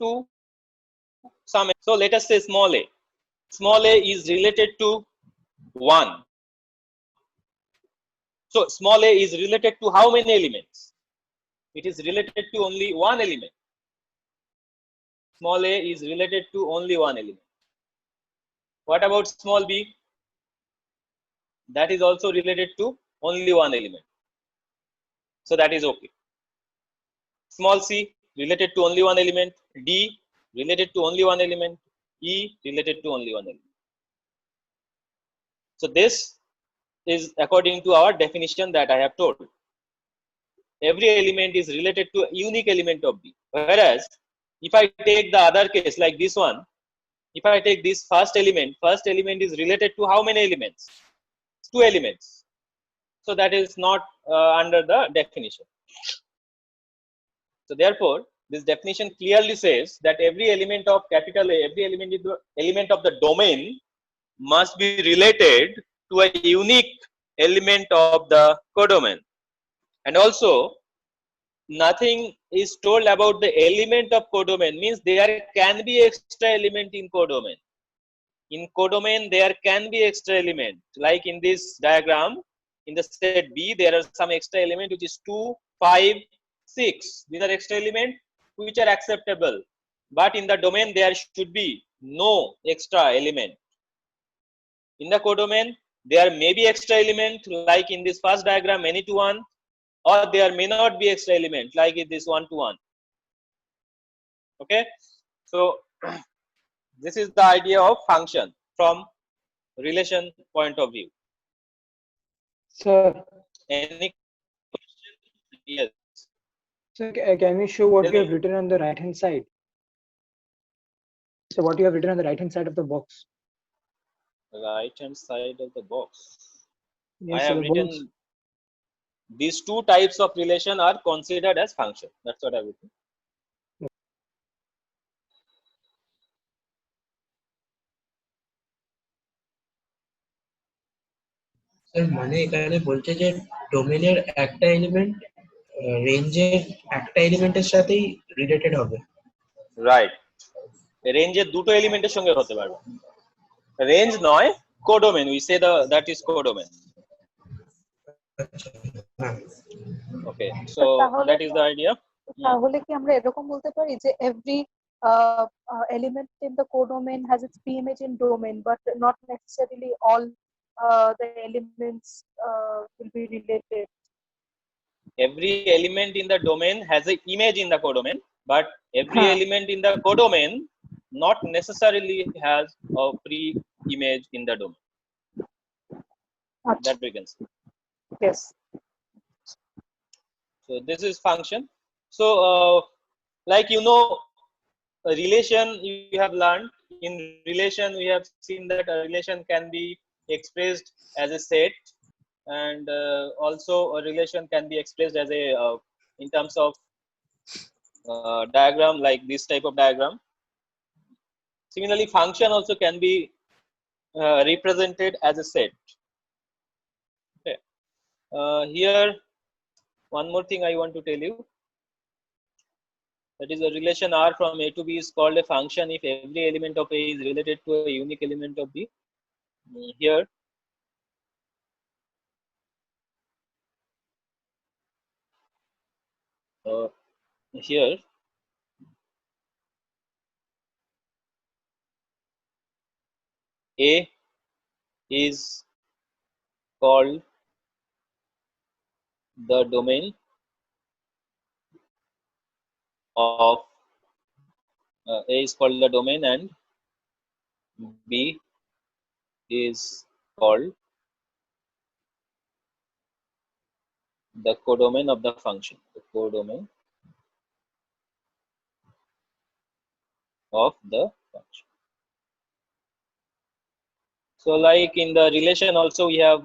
to some. So let us say small a. Small a is related to 1. So small a is related to how many elements? It is related to only one element. Small a is related to only one element. What about small b? That is also related to only one element. So that is okay. Small c related to only one element. D related to only one element. E related to only one element. So this is according to our definition that I have told. Every element is related to a unique element of B. Whereas if I take the other case like this one, if I take this first element is related to how many elements? 2 elements. So that is not under the definition. So therefore, this definition clearly says that every element of capital A, every element of the domain must be related to a unique element of the codomain. And also, nothing is told about the element of codomain, means there can be extra element in codomain. In codomain, there can be extra element. Like in this diagram, in the set B, there are some extra element which is 2, 5, 6. These are extra element which are acceptable. But in the domain, there should be no extra element. In the codomain, there may be extra element like in this first diagram many to one, or there may not be extra element like in this one to one. Okay, so this is the idea of function from relation point of view. Sir, Any question? Yes. sir, can you show what Tell you have me. written on the right hand side? So what you have written on the right hand side of the box? Right hand side of the box. I Yes, sir, have the box. written these two types of relation are considered as function. That's what I've written. Sir মানে এখানে বলছে যে ডোমেনের একটা element রেঞ্জের একটা এলিমেন্টের সাথেই রিলেটেড হবে। রাইট, রেঞ্জের দুটো এলিমেন্টের সঙ্গে হতে পারবে। রেঞ্জ নয়, codomain, we say that is codomain. Okay, so that is the idea. তাহলে কি আমরা এরকম বলতে পারি যে every element in the codomain has its p-image in domain, but not necessarily all the elements will be related. Every element in the domain has an image in the codomain, but every element in the codomain not necessarily has a pre-image in the domain. That we can see. Yes. So this is function. So like you know, a relation you have learned. In relation we have seen that a relation can be expressed as a set, and also a relation can be expressed as a in terms of diagram, like this type of diagram. Similarly, function also can be represented as a set. Okay. Here one more thing I want to tell you, that is a relation R from A to B is called a function if every element of A is related to a unique element of B. Here here A is called the domain of A is called the domain, and B is called the codomain of the function. The codomain of the function. So like in the relation also we have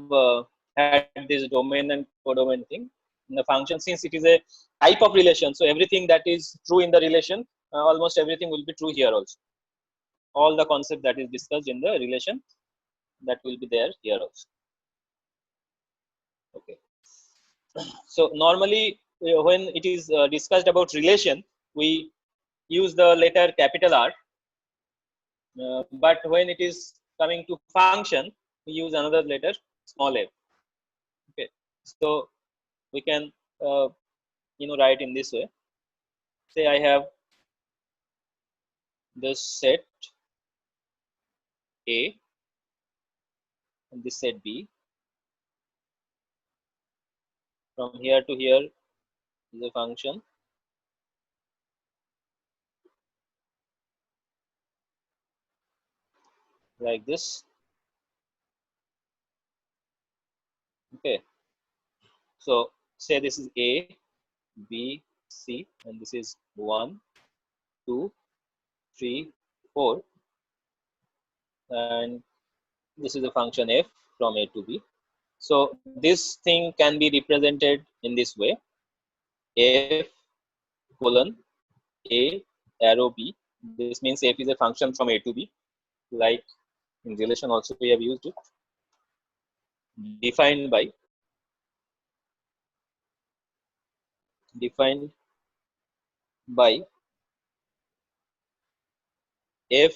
had this domain and codomain thing. In the function, since it is a type of relation, so everything that is true in the relation, almost everything will be true here also. All the concept that is discussed in the relation, that will be there here also. Okay. So normally when it is discussed about relation, we use the letter capital R, but when it is coming to function, we use another letter small f. Okay, so we can write in this way. Say I have this set A and this set B. From here to here is a function like this. Okay, so say this is A, B, C, and this is 1, 2, 3, 4, and this is the function f from A to B. So this thing can be represented in this way: f colon A arrow B. This means f is a function from A to B. Like in relation also we have used it. Defined by f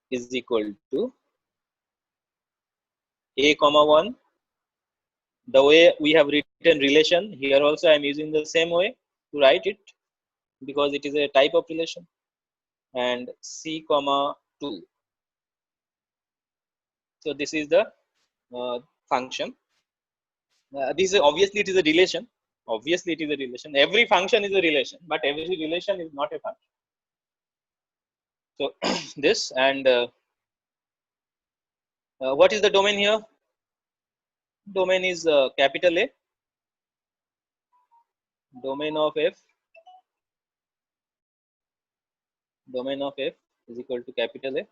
is equal to A comma 1. The way we have written relation here also I am using the same way to write it because it is a type of relation, and C comma 2. So this is the function. This is obviously it is a relation. Obviously it is a relation. Every function is a relation, but every relation is not a function. So this, and what is the domain here? Domain is capital A. Domain of f is equal to capital A.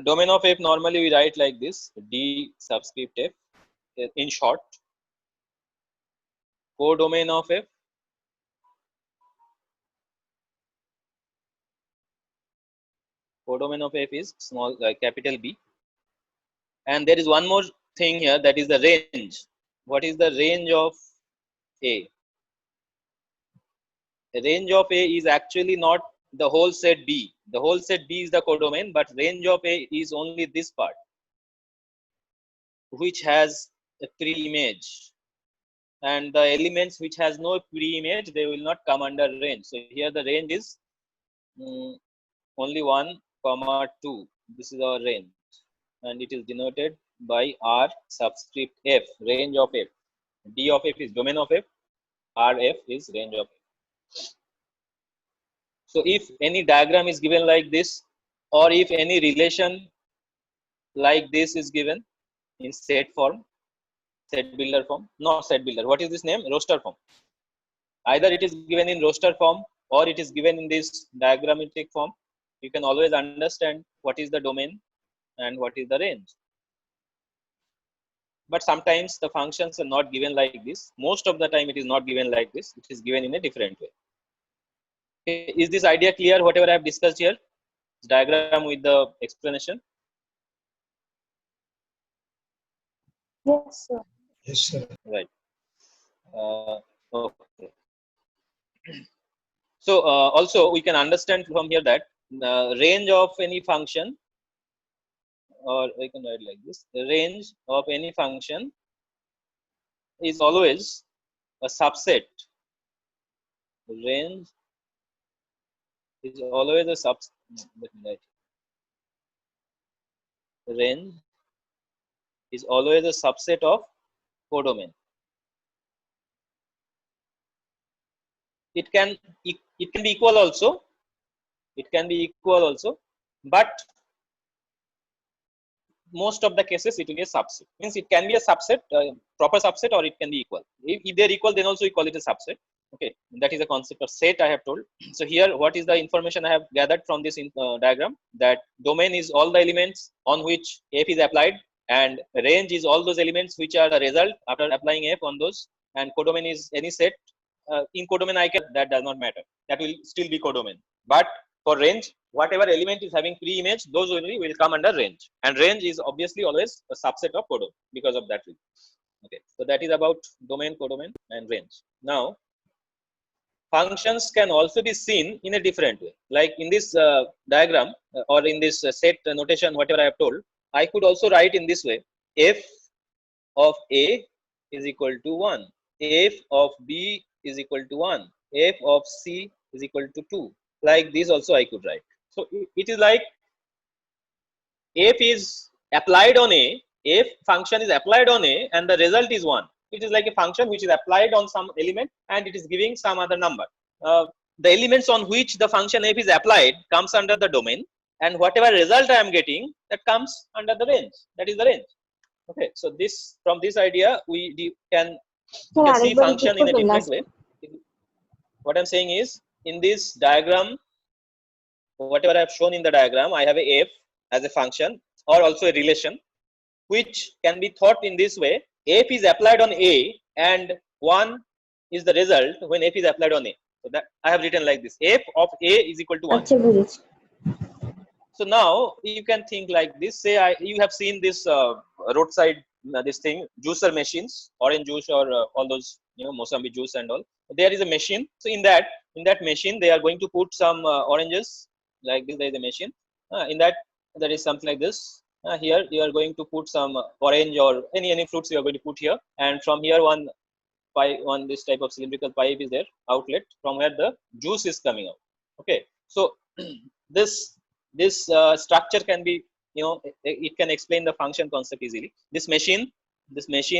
Domain of f normally we write like this: D subscript f. In short, codomain of f is small capital B. And there is one more thing here, that is the range. What is the range of A? The range of A is actually not the whole set B. The whole set B is the codomain, but range of A is only this part, which has a pre-image. And the elements which has no pre-image, they will not come under range. So here the range is only 1, 2. This is our range, and it is denoted by R subscript F, range of F. D of F is domain of F, RF is range of F. So if any diagram is given like this, or if any relation like this is given in set form, set builder form, not set builder, what is this name? Roster form. Either it is given in roster form or it is given in this diagrammatic form, you can always understand what is the domain and what is the range. But sometimes the functions are not given like this. Most of the time it is not given like this. It is given in a different way. Okay. Is this idea clear, whatever I have discussed here? This diagram with the explanation? Yes, sir. Yes, sir. Right. Okay. So also we can understand from here that the range of any function, or we can write like this: the range of any function is always a subset. Range is always a subset. Let me write. Range is always a subset of codomain. It can be equal also. It can be equal also, but most of the cases it will be a subset. Means it can be a subset, proper subset, or it can be equal. If they're equal, then also we call it a subset. Okay, that is the concept of set I have told. So here, what is the information I have gathered from this diagram? That domain is all the elements on which f is applied, and range is all those elements which are the result after applying f on those. And codomain is any set. In codomain, that does not matter. That will still be codomain. But for range, whatever element is having pre-image, those only will come under range. And range is obviously always a subset of codomain because of that reason. Okay, so that is about domain, codomain, and range. Now, functions can also be seen in a different way. Like in this diagram or in this set notation, whatever I have told, I could also write in this way: f of A is equal to 1, f of B is equal to 1, f of C is equal to 2. Like this also I could write. So it is like f is applied on A, f function is applied on A, and the result is 1. It is like a function which is applied on some element and it is giving some other number. The elements on which the function f is applied comes under the domain, and whatever result I am getting, that comes under the range. That is the range. Okay, so this, from this idea we can see function in a different way. What I'm saying is, in this diagram, whatever I have shown in the diagram, I have a f as a function or also a relation, which can be thought in this way: f is applied on A and 1 is the result when f is applied on A. So that I have written like this: f of A is equal to 1. So now you can think like this. Say you have seen this roadside this thing, juicer machines, orange juice or all those, Mosambi juice and all. There is a machine. So in that machine they are going to put some oranges like this. There is a machine. In that there is something like this. Here you are going to put some orange or any fruits you are going to put here, and from here one this type of cylindrical pipe is there, outlet, from where the juice is coming out. Okay, so this structure can be, it can explain the function concept easily. This machine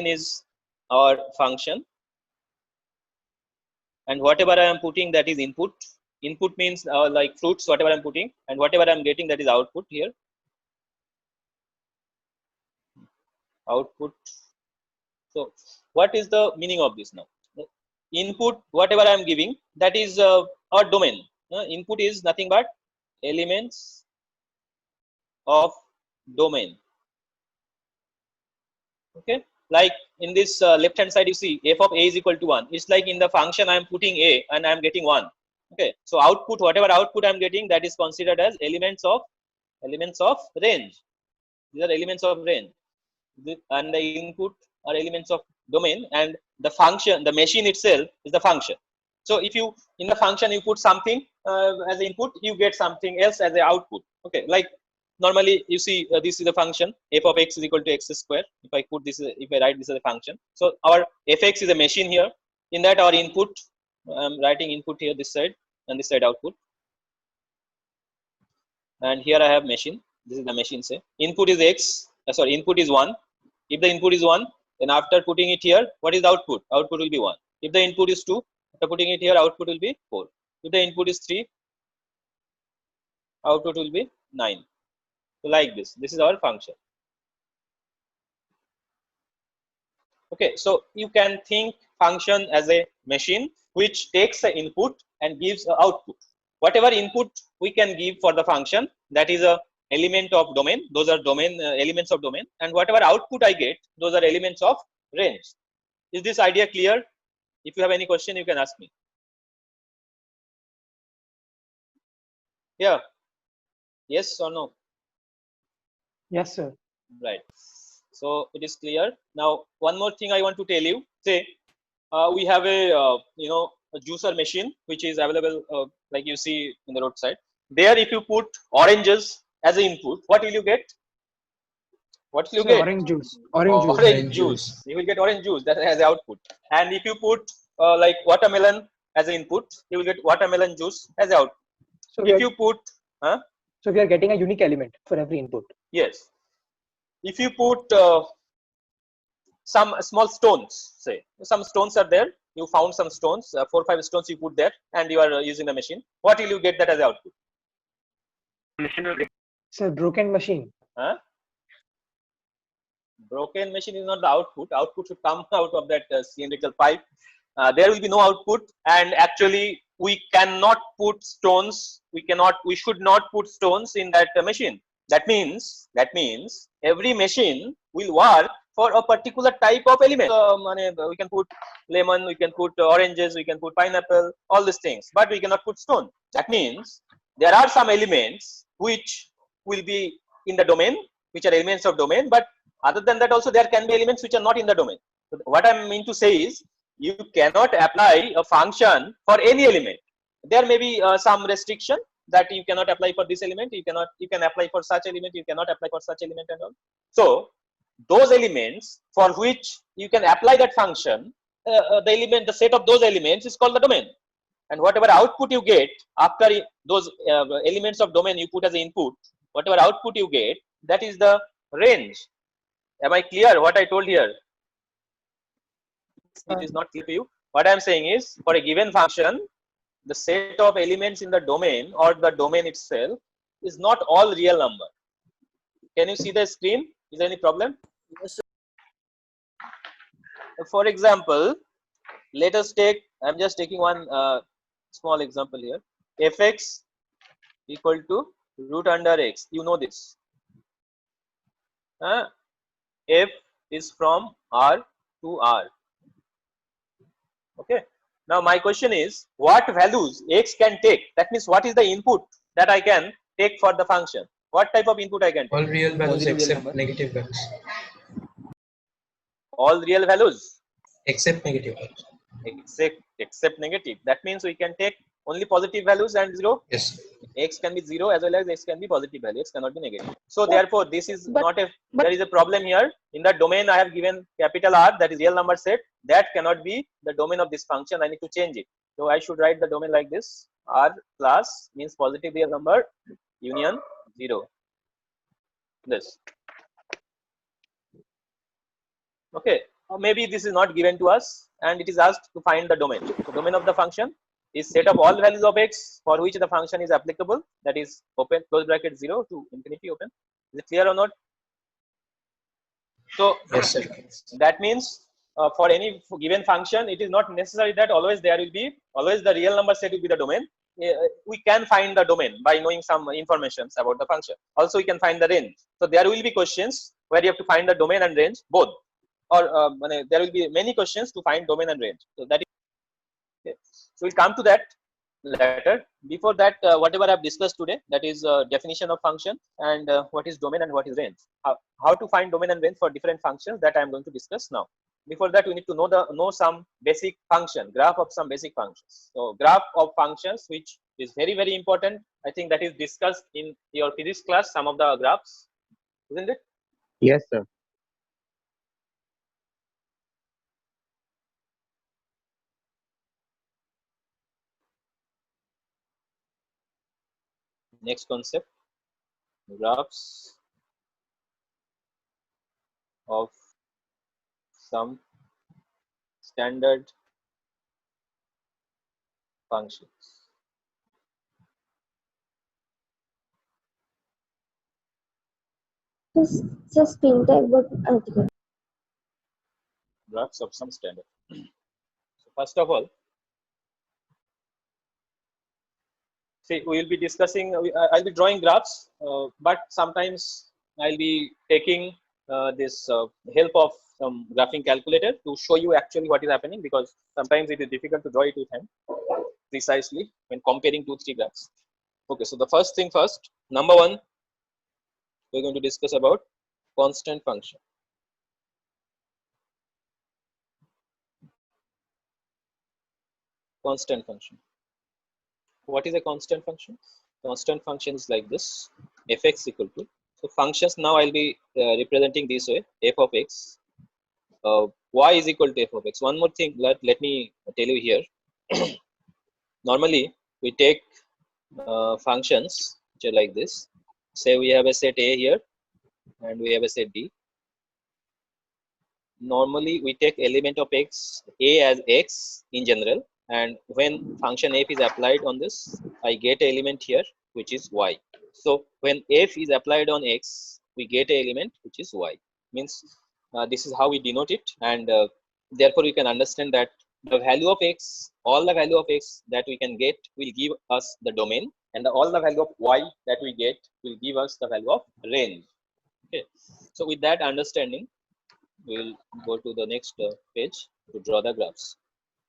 is our function, and whatever I am putting, that is input. Input means like fruits, whatever I am putting, and whatever I am getting, that is output here. Output. So what is the meaning of this now? Input, whatever I am giving, that is our domain. Input is nothing but elements of domain. Okay, like in this left hand side you see f of A is equal to 1. It's like in the function I am putting A and I am getting 1. Okay, so output, whatever output I am getting, that is considered as elements of range. These are elements of range, and the input are elements of domain, and the function, the machine itself, is the function. So if you, in the function, you put something as input, you get something else as the output. Okay, like normally you see this is a function, f of x is equal to x square. If I put this, if I write this as a function, so our fx is a machine here. In that, our input, I'm writing input here this side, and this side output, and here I have machine. This is the machine. Say input is x, sorry, input is 1. If the input is 1, then after putting it here, what is the output? Output will be 1. If the input is 2, after putting it here, output will be 4. If the input is 3, output will be 9. So like this, this is our function. Okay, so you can think function as a machine which takes the input and gives the output. Whatever input we can give for the function, that is a element of domain. Those are domain elements of domain, and whatever output I get, those are elements of range. Is this idea clear? If you have any question, you can ask me. Yeah. Yes or no? Yes, sir. Right. So it is clear. Now, one more thing I want to tell you. Say we have a a juicer machine which is available like you see in the roadside. There, if you put oranges as an input, what will you get? What will you Sir, get? orange juice. Orange juice. Orange juice. You will get orange juice that has the output. And if you put like watermelon as an input, you will get watermelon juice as the output. So If you put, so we are getting a unique element for every input. yes. If you put some small stones, say some stones are there, you found some stones, 4 or 5 stones you put there, and you are using the machine. What will you get that as the output? Sir, broken machine. Broken machine is not the output. Output should come out of that cylindrical pipe. There will be no output, and actually we cannot put stones. We should not put stones in that machine. That means every machine will work for a particular type of element. We can put lemon, we can put oranges, we can put pineapple, all these things, but we cannot put stone. That means there are some elements which will be in the domain, which are elements of domain, but other than that also there can be elements which are not in the domain. So what I mean to say is, you cannot apply a function for any element. There may be some restriction that you cannot apply for this element, you can apply for such element, you cannot apply for such element and all. So those elements for which you can apply that function, the set of those elements is called the domain. And whatever output you get after those elements of domain you put as input, whatever output you get, that is the range. Am I clear what I told here? It is not clear to you. What I am saying is, for a given function, the set of elements in the domain or the domain itself is not all real number. Can you see the screen? Is there any problem? Yes, sir. For example, let us take, I'm just taking one small example here. Fx equal to root under x. You know this. F is from R to R. Okay. Now my question is, what values x can take? That means what is the input that I can take for the function? What type of input I can take? All real values Positive real except number. negative values. All real values Except negative values. except negative. That means we can take only positive values and 0. Yes. X can be 0 as well as x can be positive value. X cannot be negative. So therefore, this is but- not a. but- There is a problem here. In the domain, I have given capital R, that is real number set. That cannot be the domain of this function. I need to change it. So I should write the domain like this: R plus means positive real number union 0. This. Okay. Or maybe this is not given to us, and it is asked to find the domain. So domain of the function is set of all values of x for which the function is applicable, that is open close bracket 0 to infinity open. Is it clear or not? So Yes, sir. that means for any given function, it is not necessary that always there will be always the real number set will be the domain. We can find the domain by knowing some information about the function. Also, we can find the range. So there will be questions where you have to find the domain and range both, or there will be many questions to find domain and range. So that is okay. So we'll come to that later. Before that, whatever I have discussed today, that is definition of function and what is domain and what is range. How to find domain and range for different functions, that I am going to discuss now. Before that, we need to know some basic function, graph of some basic functions. So graph of functions, which is very important. I think that is discussed in your physics class, some of the graphs, isn't it? Yes, sir. Next concept, graphs of some standard functions. Just fintech, but okay. Graphs of some standard. So first of all, see, we will be discussing, I'll be drawing graphs, but sometimes I'll be taking this help of some graphing calculator to show you actually what is happening, because sometimes it is difficult to draw it with hand precisely when comparing 2-3 graphs. Okay, so the first thing first, number one, we're going to discuss about constant function. Constant function. What is a constant function? Constant function is like this: fx equal to, so functions now I'll be representing this way: f of x, y is equal to f of x. One more thing, let me tell you here. Normally we take functions which are like this. Say we have a set A here and we have a set B. Normally we take element of x, A as x in general, and when function f is applied on this, I get an element here which is y. So when f is applied on x, we get an element which is y. Means this is how we denote it, and therefore we can understand that the value of x, all the value of x that we can get will give us the domain, and all the value of y that we get will give us the value of range. Okay. So with that understanding, we will go to the next page to draw the graphs.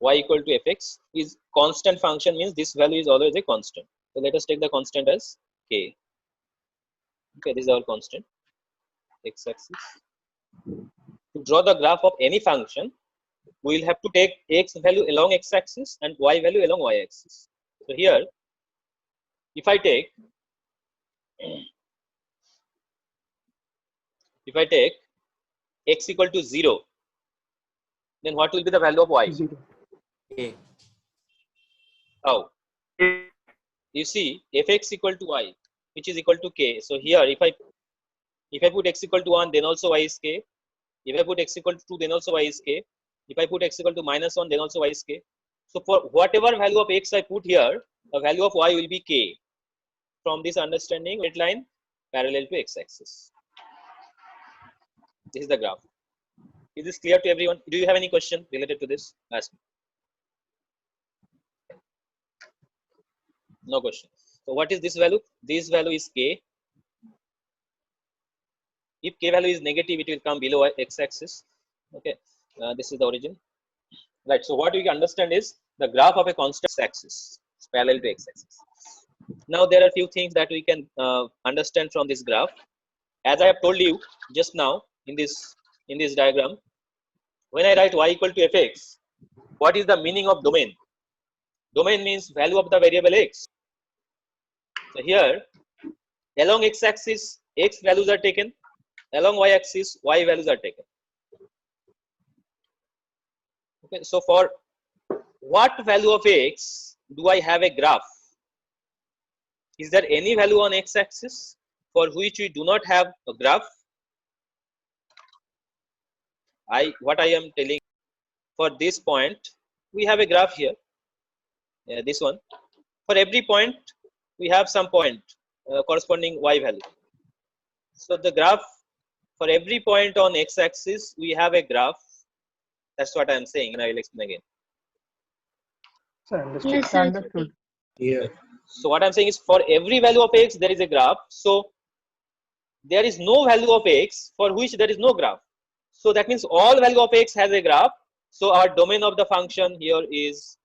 Y equal to fx is constant function, means this value is always a constant. So let us take the constant as k. Okay, this is our constant, x-axis. To draw the graph of any function, we will have to take x value along x-axis and y value along y-axis. So here, if I take x equal to 0, then what will be the value of y? 0. A. How? You see, fx equal to y, which is equal to k. So here, if I put x equal to 1, then also y is k. If I put x equal to 2, then also y is k. If I put x equal to -1, then also y is k. So for whatever value of x I put here, the value of y will be k. From this understanding, red line parallel to x-axis. This is the graph. Is this clear to everyone? Do you have any question related to this? Ask me. No question. So what is this value? This value is k. If k value is negative, it will come below x-axis. Okay, this is the origin. Right. So what we can understand is the graph of a constant axis is parallel to x-axis. Now there are few things that we can understand from this graph. As I have told you just now in this diagram, when I write y equal to fx, what is the meaning of domain? Domain means value of the variable x. So here, along x-axis, x values are taken. Along y-axis, y values are taken. Okay, so for what value of x do I have a graph? Is there any value on x-axis for which we do not have a graph? What I am telling, for this point, we have a graph here. This one. For every point, we have some point corresponding y value. So the graph for every point on x-axis, we have a graph. That's what I am saying, and I will explain again. Sir, understood. Yes, Sir, sir. understood. Yeah. So what I'm saying is, for every value of x, there is a graph. So there is no value of x for which there is no graph. So that means all value of x has a graph. So our domain of the function here is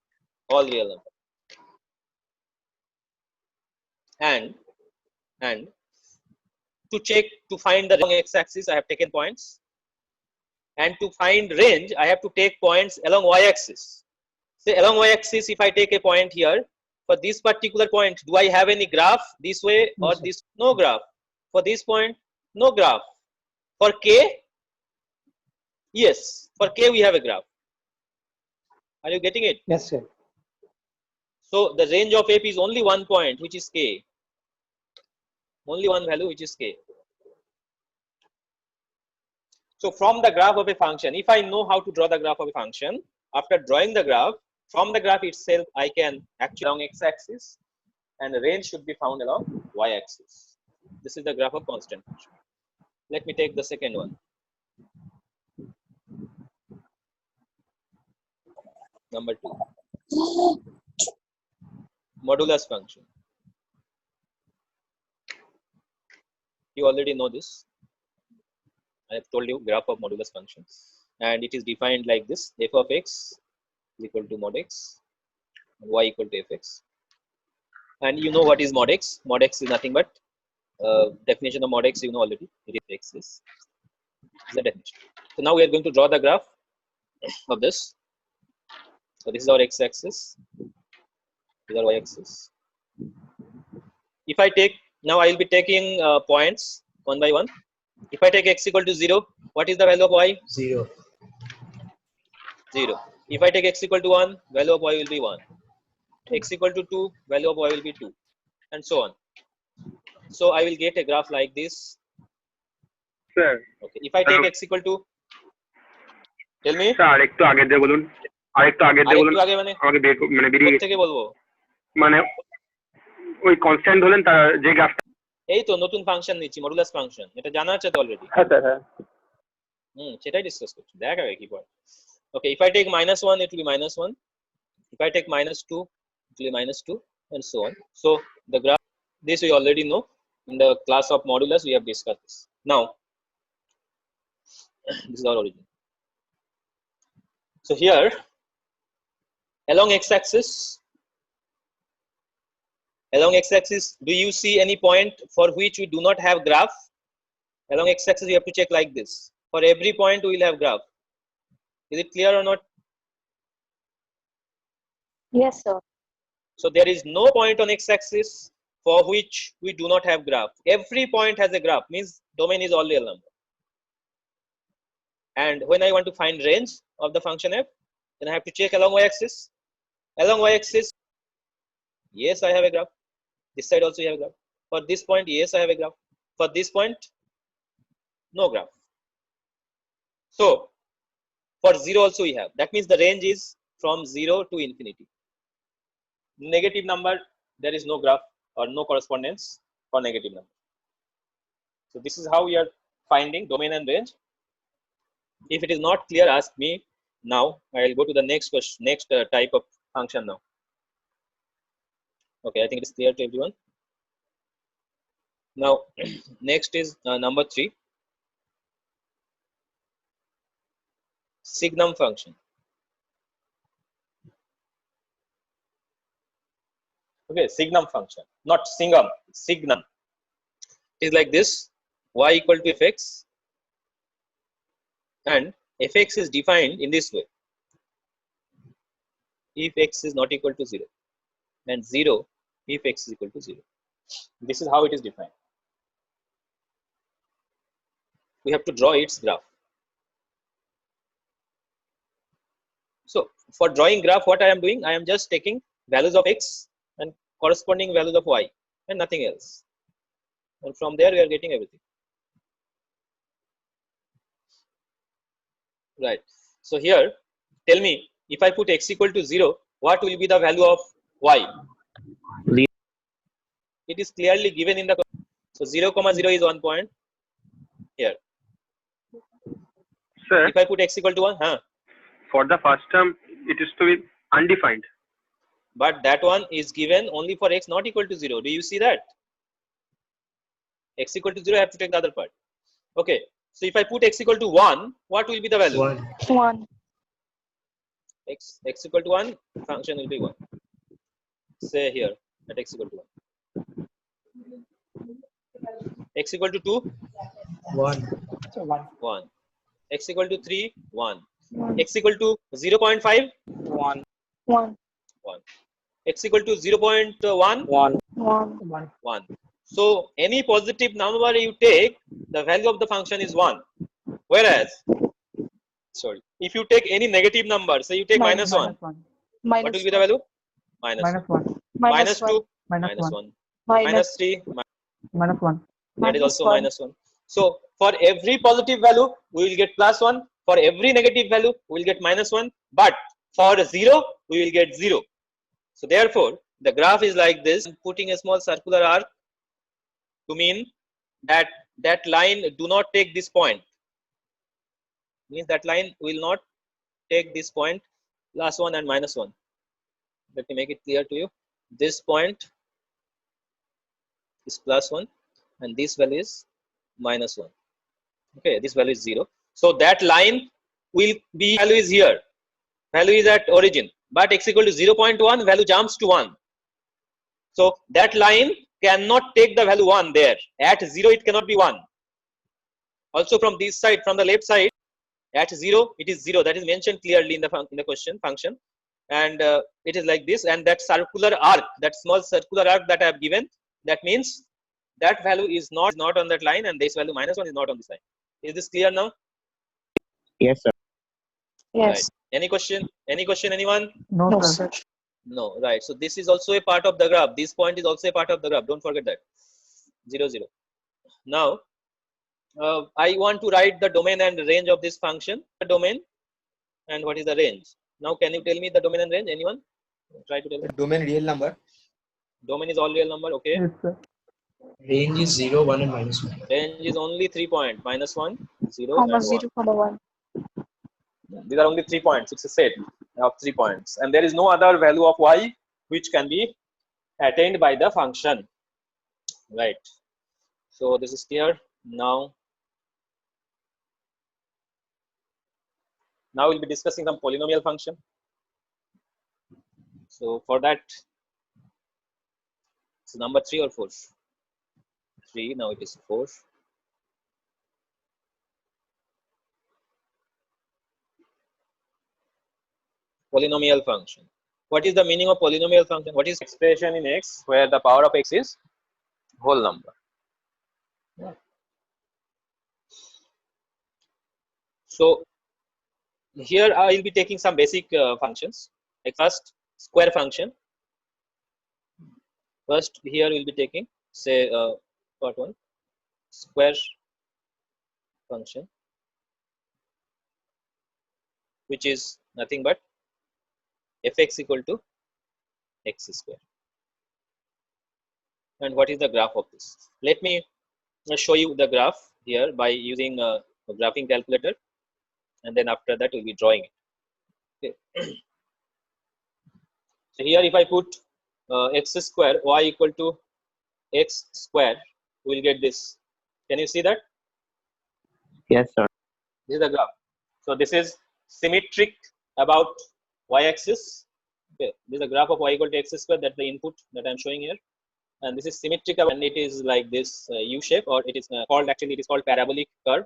all real number. And to find the long x-axis, I have taken points. And to find range, I have to take points along y-axis. Say along y-axis, if I take a point here, for this particular point, do I have any graph this way or Yes, sir. this? No graph. For this point, no graph. For k, yes. For k, we have a graph. Are you getting it? Yes, sir. So the range of f is only one point, which is k. Only one value, which is k. So from the graph of a function, if I know how to draw the graph of a function, after drawing the graph, from the graph itself, I can actually along x-axis, and the range should be found along y-axis. This is the graph of constant function. Let me take the second one. Number 2. Modulus function. You already know this. I have told you graph of modulus function, and it is defined like this: f of x is equal to mod x, y equal to fx. And you know what is mod x? Mod x is nothing but definition of mod x. You know already. It is x is the definition. So now we are going to draw the graph of this. So this is our x-axis. This is our y-axis. If I take, now I will be taking points one by one. If I take x equal to 0, what is the value of y? 0. 0. If I take x equal to 1, value of y will be 1. X equal to 2, value of y will be 2, and so on. So I will get a graph like this. Sir, Okay. If I take x equal to, tell me. Sir আরেকটু আগে দিয়ে বলুন, আরেকটু আগে দিয়ে বলুন, আরেকটু আগে মানে আমাকে মানে বেরিয়ে গেছে, থেকে বলবো, মানে ওই কনস্ট্যান্ট হলেন তার যে গ্রাফটা। এই তো নতুন ফাংশন নিচ্ছি, মডুলাস ফাংশন, এটা জানা আছে তো অলরেডি। হ্যাঁ স্যার, হ্যাঁ সেটাই ডিসকাস করছি, দেখ আগে কি পড়ে। Okay, if I take -1, it will be -1. If I take -2, it will be -2, and so on. So the graph, this we already know. In the class of modulus, we have discussed this. Now, this is our origin. So here, along x-axis, do you see any point for which we do not have graph? Along x-axis, you have to check like this. For every point, we will have graph. Is it clear or not? Yes, sir. So there is no point on x-axis for which we do not have graph. Every point has a graph, means domain is all real number. And when I want to find range of the function f, then I have to check along y-axis. Along y-axis, yes, I have a graph. This side also you have a graph. For this point, yes, I have a graph. For this point, no graph. So for 0 also we have. That means the range is from 0 to infinity. Negative number, there is no graph or no correspondence for negative number. So this is how we are finding domain and range. If it is not clear, ask me now. I will go to the next question, next type of function now. Okay, I think it is clear to everyone. Now, next is number 3, signum function. Okay, signum function, not singam, signum. It is like this: y equal to fx, and fx is defined in this way: if x is not equal to 0, and 0 if x is equal to 0. This is how it is defined. We have to draw its graph. So for drawing graph, what I am doing, I am just taking values of x and corresponding values of y and nothing else. And from there we are getting everything. Right. So here, tell me, if I put x equal to 0, what will be the value of y? It is clearly given in the question. So 0, 0 is 1 point here. Sir, If I put x equal to 1, for the first term, it is to be undefined. but that one is given only for x not equal to 0. Do you see that? X equal to 0, I have to take the other part. Okay. So if I put x equal to 1, what will be the value? 1. 1. X equal to 1, function will be 1. Say here that x equal to 1. X equal to 2, 1. So 1. 1. X equal to 3, 1. 1. X equal to 0.5, 1. 1. 1. X equal to 0.1, 1. 1. 1. 1. So any positive number you take, the value of the function is 1. Whereas, sorry, if you take any negative number, say you take minus 1, what Minus will be the value? Minus 1. 1. Minus 2, Minus minus 1. 1. Minus Minus 3, Minus 1. that is also 1. minus 1. So for every positive value, we will get plus 1. For every negative value, we will get minus 1. But for 0, we will get 0. So therefore, the graph is like this. I'm putting a small circular arc to mean that that line do not take this point. Means that line will not take this point, plus 1 and minus 1. Let me make it clear to you. This point is plus 1 and this value is minus 1. Okay, this value is 0. So that line will be, value is here, value is at origin, but x equal to 0.1, value jumps to 1. So that line cannot take the value 1 there. At 0 it cannot be 1. Also from this side, from the left side, at 0 it is 0. That is mentioned clearly in the question function. And it is like this, and that circular arc, that small circular arc that I have given, that means that value is not on that line, and this value minus 1 is not on this line. Is this clear now? Yes, sir. Right. Yes. Any question? Any question, anyone? No, No, sir. sir. No. Right. So this is also a part of the graph. This point is also a part of the graph. Don't forget that. 0, 0. Now, I want to write the domain and range of this function. The domain and what is the range? Now, can you tell me the domain and range? Anyone? Try to tell me. Domain real number. Domain is all real number. Okay. Yes, sir. Range is 0, 1 and minus 1. Range is only 3 points. Minus 1, 0 Comma and 1. 0, comma 1. These are only 3 points. It's a set of 3 points. And there is no other value of y which can be attained by the function. Right. So this is clear. Now we'll be discussing some polynomial function. So for that, it's number 3 or 4? 3. Now it is 4. Polynomial function. what is the meaning of polynomial function? What is expression in x where the power of x is whole number? So here I will be taking some basic functions. Like first, square function. First, here we will be taking, say, part one, square function, which is nothing but fx equal to x square. And what is the graph of this? Let me show you the graph here by using a graphing calculator, and then after that we'll be drawing it. Okay. So here if I put x square y equal to x square, we'll get this. Can you see that? Yes, sir. This is the graph. So this is symmetric about y-axis. Okay, this is a graph of y equal to x square. That's the input that I'm showing here, and this is symmetric, and it is like this U shape, or it is called, actually it is called parabolic curve.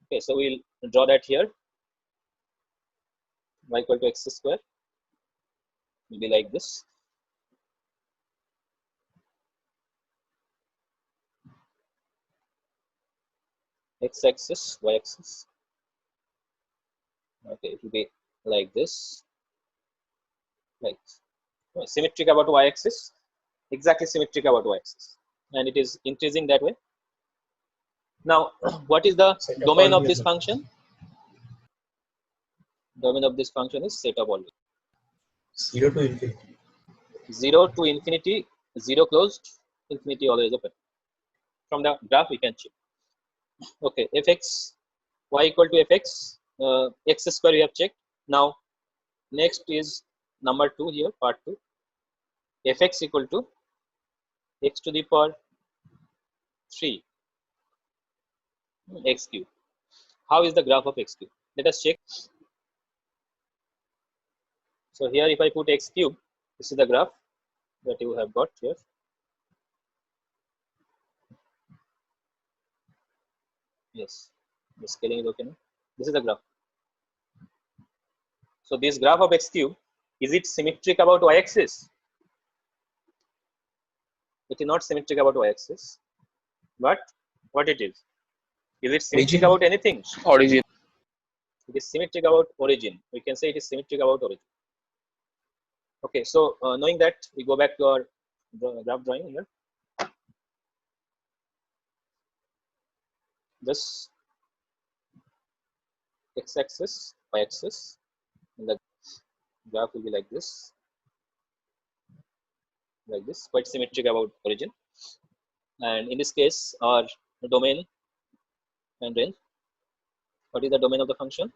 Okay, so we'll draw that here. Y equal to x square will be like this. X-axis, y-axis. Okay, it will be like this, like symmetric about y-axis, exactly symmetric about y-axis, and it is increasing that way. Now, what is the Set of domain all of this real function? Domain of this function is set of all 0 to infinity. 0 to infinity, 0 closed, infinity always open. From the graph we can check. Okay, fx, y equal to fx, x square we have checked. Now next is number 2 here, part 2, fx equal to x to the power 3 x cube. How is the graph of x cube? Let us check. So here if I put x cube, this is the graph that you have got here. Yes, the scaling is okay now. This is the graph. So this graph of x cube, is it symmetric about y-axis? It is not symmetric about y-axis, but what it is? Is it symmetric Origin. about anything? Origin. It is symmetric about origin. We can say it is symmetric about origin. Okay, so knowing that, we go back to our graph drawing here. This x-axis, y-axis, and the graph will be like this, quite symmetric about origin. And in this case, our domain and range. What is the domain of the function?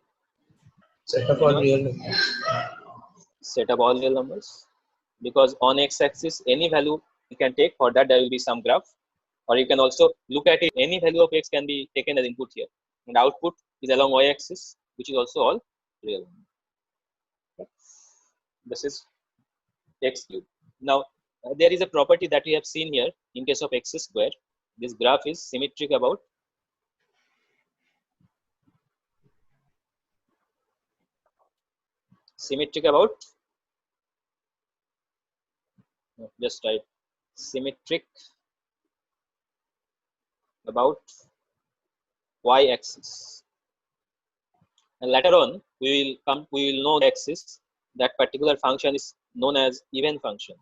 Set of all Anyone? real numbers. Set up all real numbers, because on x-axis any value you can take. For that there will be some graph, or you can also look at it, any value of x can be taken as input here, and output is along y-axis, which is also all real. Okay. This is x cube. Now there is a property that we have seen here in case of x square. This graph is symmetric about just write symmetric about y-axis, and later on we will know the axis. That particular function is known as even function.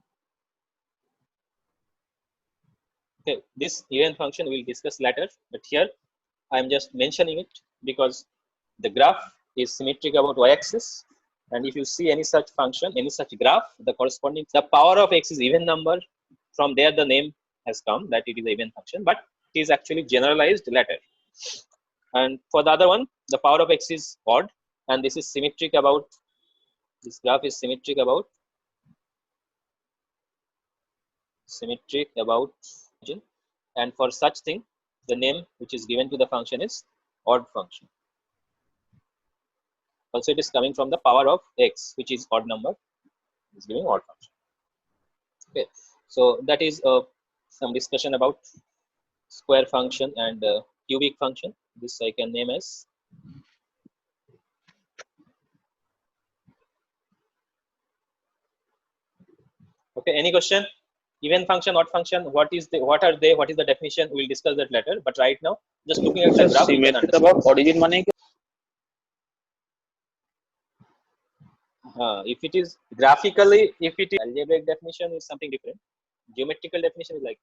Okay, this even function we will discuss later, but here I am just mentioning it because the graph is symmetric about y-axis, and if you see any such function, any such graph, the corresponding, the power of x is even number. From there the name has come that it is an even function, but it is actually generalized later. And for the other one, the power of x is odd, and this is symmetric about, this graph is symmetric about origin. And for such thing, the name which is given to the function is odd function. Also it is coming from the power of x, which is odd number, is giving odd function. Okay, so that is some discussion about square function and cubic function. This I can name as Okay, any question? Even function, odd function, what is the, what are they, what is the definition? We'll discuss that later, but right now just looking at the So graph you can symmetric understand. about origin money. If it is graphically, if it is algebraic definition is something different. Geometrical definition is like,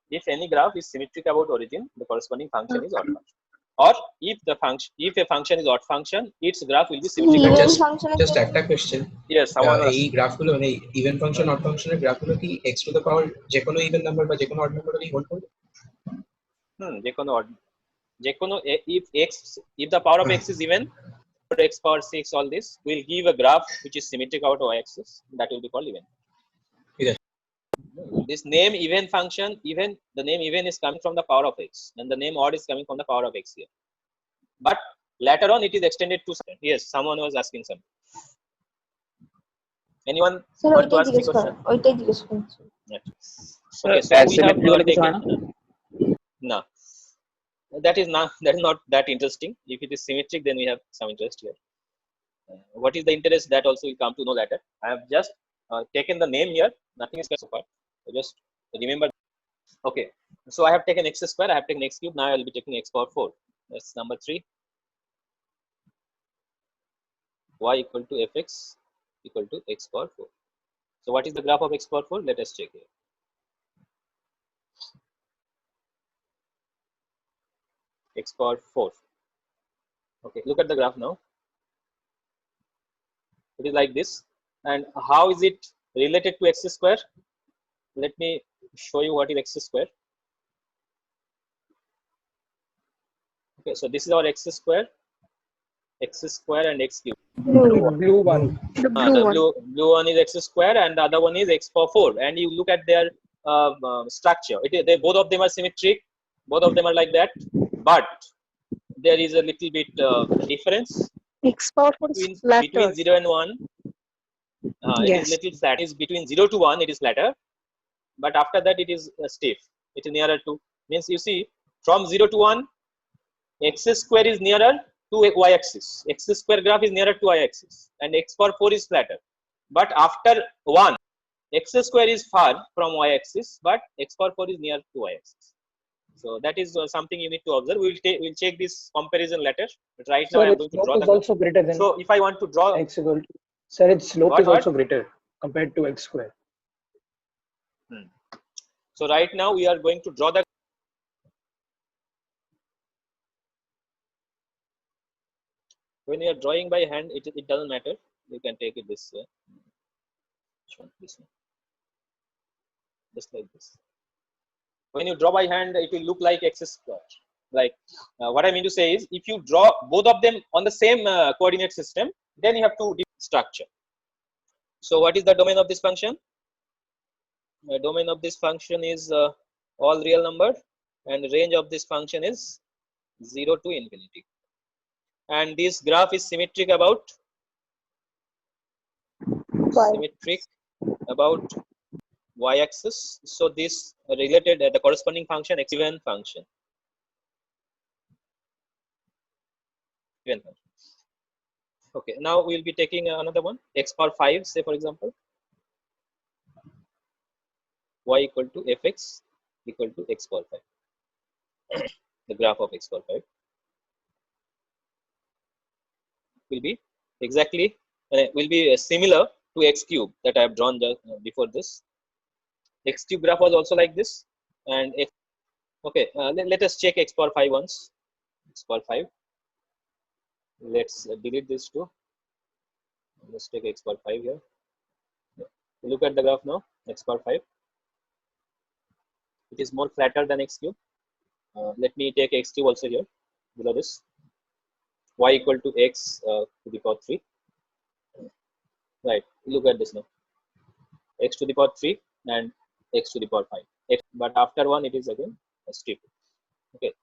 if any graph is symmetric about origin, the corresponding function is odd function. Or if the function, if a function is odd function, its graph will be symmetric about Even just function is just একটা question. Yes, someone was এই গ্রাফগুলো মানে even function odd ফাংশনের গ্রাফগুলো কি x to the power যে কোনো even number বা যে কোনো অড নাম্বারই হোল্ড করবে? if x, if the power of x is even, x power 6, all this will give a graph which is symmetric out of y axis, that will be called even. Yes. This name even function, even the name even is coming from the power of x, and the name odd is coming from the power of x here, but later on it is extended to, yes, someone was asking something. Anyone sir want to ওইটাই ask me জিজ্ঞেস question? করেন, ওইটাই জিজ্ঞেস করছি। Okay, so we have Asymmetry হলে কিছু হয় taken না? no, that is not that interesting. If it is symmetric, then we have some interest here. What is the interest, that also will come to know later. I have just taken the name here, nothing is so far, so just remember. Okay, so I have taken x square, I have taken x cube, now I will be taking x power 4. That's number 3. Y equal to fx equal to x power 4. So what is the graph of x power 4? Let us check here. X power 4. Okay, look at the graph now. It is like this. And how is it related to x square? Let me show you what is x square. Okay, so this is our x square and x cube. Blue one. The blue one. Blue one is x square and the other one is x power 4. And you look at their structure. They both of them are symmetric. Both of them are like that. But there is a little bit difference X power 4 is between flatter. 0 and 1. It is Yes. little flat. It is between 0 to 1. It is flatter. But after that it is stiff. It is nearer to, means you see from 0 to 1, x square is nearer to y axis. X square graph is nearer to y axis, and x power 4 is flatter. But after 1, x square is far from y axis, but x power 4 is near to y axis. So that is something you need to observe. We'll check this comparison later. But right now Sir, I am its going to slope draw is the. also greater than So if I want to draw, x equal to. Sir, its slope What, is what? also greater compared to x square. so right now we are going to draw the. When you are drawing by hand, it doesn't matter. You can take it this way. This way. Just like this. When you draw by hand, it will look like x square. Like what I mean to say is, if you draw both of them on the same coordinate system, then you have to structure. So what is the domain of this function? The domain of this function is all real number, and the range of this function is 0 to infinity. And this graph is symmetric about y-axis. So this related the corresponding function x even function. Okay, now we'll be taking another one, x power 5, say for example, y equal to fx equal to x power 5. The graph of x power 5 will be exactly will be similar to x cube that I have drawn just before this. X cube graph was also like this, and x. Okay, let us check x power 5 once. X power 5. Let's delete this too. Let's take x power 5 here. Look at the graph now. X power 5. It is more flatter than x cube. Let me take x cube also here below this. Y equal to x to the power 3. Right. Look at this now. X to the power 3 and x to the power 5. But after 1, it is again steep. Okay.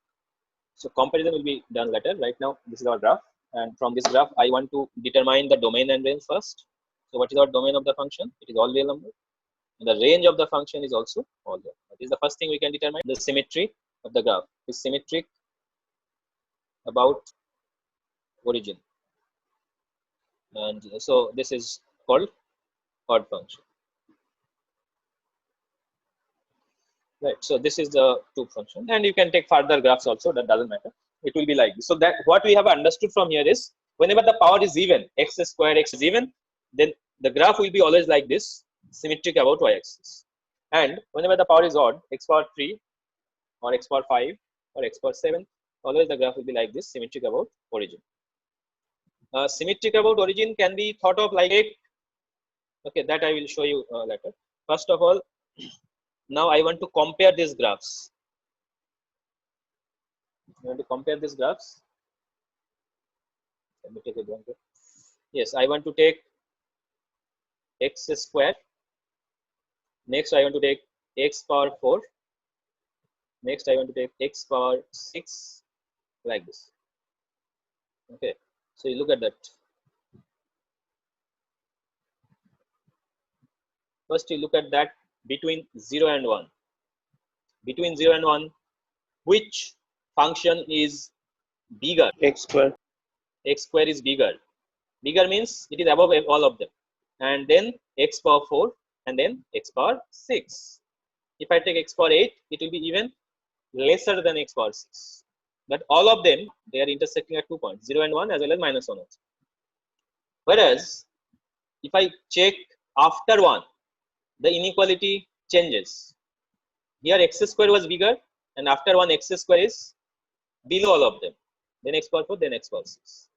So comparison will be done later. Right now, this is our graph, and from this graph, I want to determine the domain and range first. So what is our domain of the function? It is all real number. And the range of the function is also all real. That is the first thing we can determine. The symmetry of the graph is symmetric about origin, and so this is called odd function. right? So this is the two function, and you can take further graphs also, that doesn't matter. It will be like this. So that what we have understood from here is whenever the power is even, x square x is even, then the graph will be always like this, symmetric about y-axis. And whenever the power is odd, x power 3 or x power 5 or x power 7, always the graph will be like this, symmetric about origin. Symmetric about origin can be thought of like a, okay, that I will show you later. First of all, now I want to compare these graphs. I want to compare these graphs. Let me take it one. Yes, I want to take x square. Next, I want to take x power 4. Next, I want to take x power 6, like this. Okay, so you look at that. First, you look at that between 0 and 1. Between 0 and 1, which function is bigger? X square. X square is bigger. Bigger means it is above all of them. And then x power 4 and then x power 6. If I take x power 8, it will be even lesser than x power 6. But all of them, they are intersecting at 2 points, 0 and 1 as well as minus 1 also. Whereas, if I check after 1, the inequality changes. Here x square was bigger, and after 1 x square is below all of them. Then x power 4, then x power 6.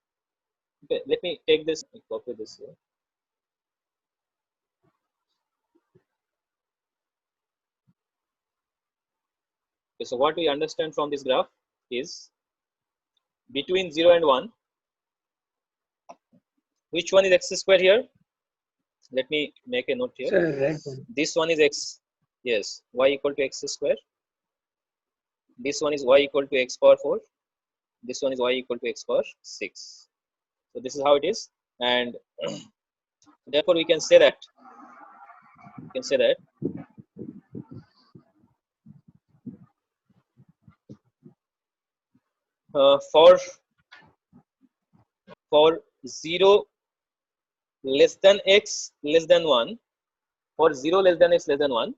Okay, let me take this and copy this here. Okay, so what we understand from this graph is between 0 and 1, which one is x square here? Let me make a note here. Sir, red one. This one is x, yes, y equal to x square. This one is y equal to x power 4. This one is y equal to x power 6. So this is how it is, and therefore we can say that for 0 less than x less than 1, for 0 less than x less than 1,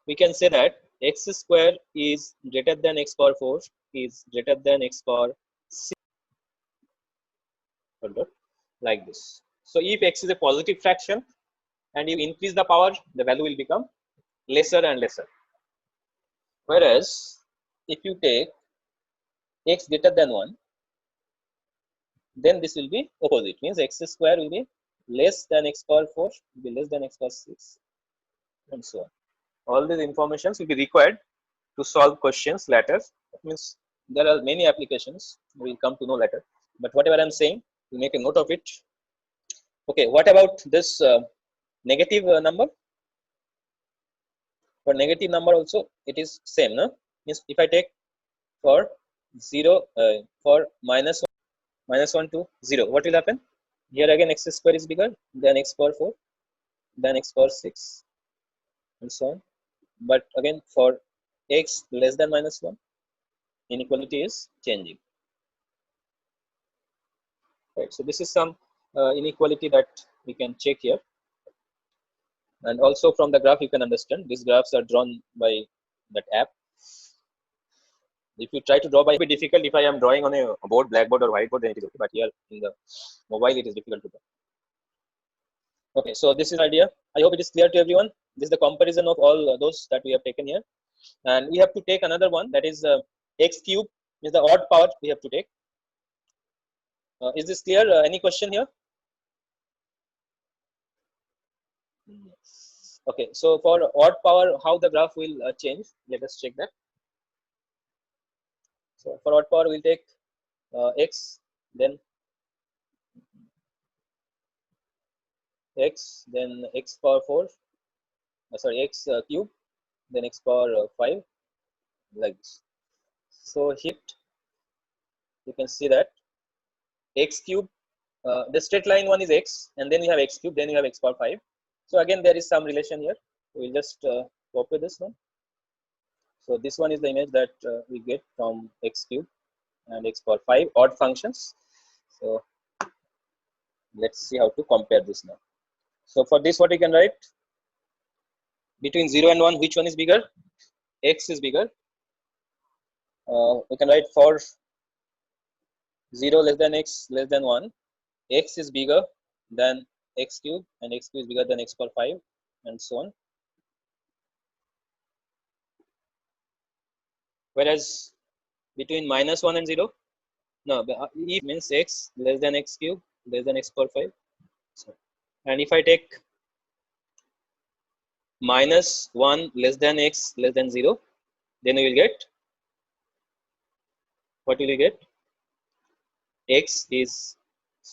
we can say that x square is greater than x power 4 is greater than x power 6, like this. So if x is a positive fraction and you increase the power, the value will become lesser and lesser. Whereas if you take x greater than 1, then this will be opposite, means x square will be less than x power 4, will be less than x power 6, and so on. All these informations will be required to solve questions later. That means there are many applications we will come to know later, but whatever I'm saying, we make a note of it. Okay, what about this negative number? For negative number also it is same, no? Means if I take for 0 for minus 1 to 0, what will happen? Here again x square is bigger than x power 4, then x power 6, and so on. But again for x less than minus 1, inequality is changing. Right. So this is some inequality that we can check here, and also from the graph you can understand these graphs are drawn by that app. If you try to draw by, it will be difficult. If I am drawing on a board, blackboard or whiteboard, then it is okay. But here in the mobile, it is difficult to draw. Okay, so this is the idea. I hope it is clear to everyone. This is the comparison of all those that we have taken here, and we have to take another one, that is x cube, is the odd power we have to take. Is this clear? Any question here? Okay, so for odd power, how the graph will change? Let us check that. So for odd power, we'll take x, then x, then x power 4, sorry, x cube, then x power 5, like this. So here you can see that x cube, the straight line one is x, and then you have x cube, then you have x power 5. So again there is some relation here. We'll just copy this one. So this one is the image that we get from x cube and x power 5 odd functions. So let's see how to compare this now. So for this, what we can write? between 0 and 1, which one is bigger? X is bigger. We can write for 0 less than x less than 1, x is bigger than x cube and x cube is bigger than x power 5 and so on. Whereas between -1 and 0, no, if means x less than x cube less than x power 5. So, and if I take -1 less than x less than 0, then we will get, what will you get? X is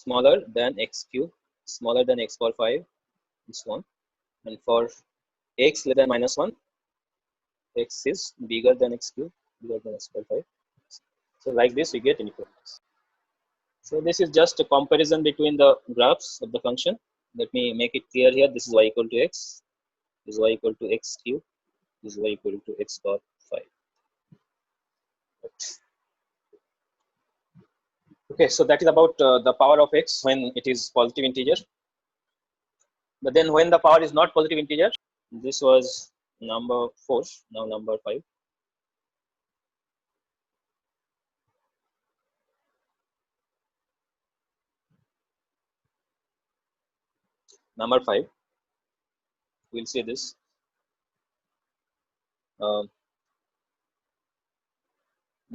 smaller than x cube, smaller than x power 5 and so on. And for x less than -1, x is bigger than x cube, bigger than x power 5. So like this we get inequalities. So this is just a comparison between the graphs of the function. Let me make it clear here. This is y equal to x, this is y equal to x cube, this is y equal to x power 5. Okay, so that is about the power of x when it is positive integer. But then when the power is not positive integer, this was number 4, now number 5. Number 5, we'll see this.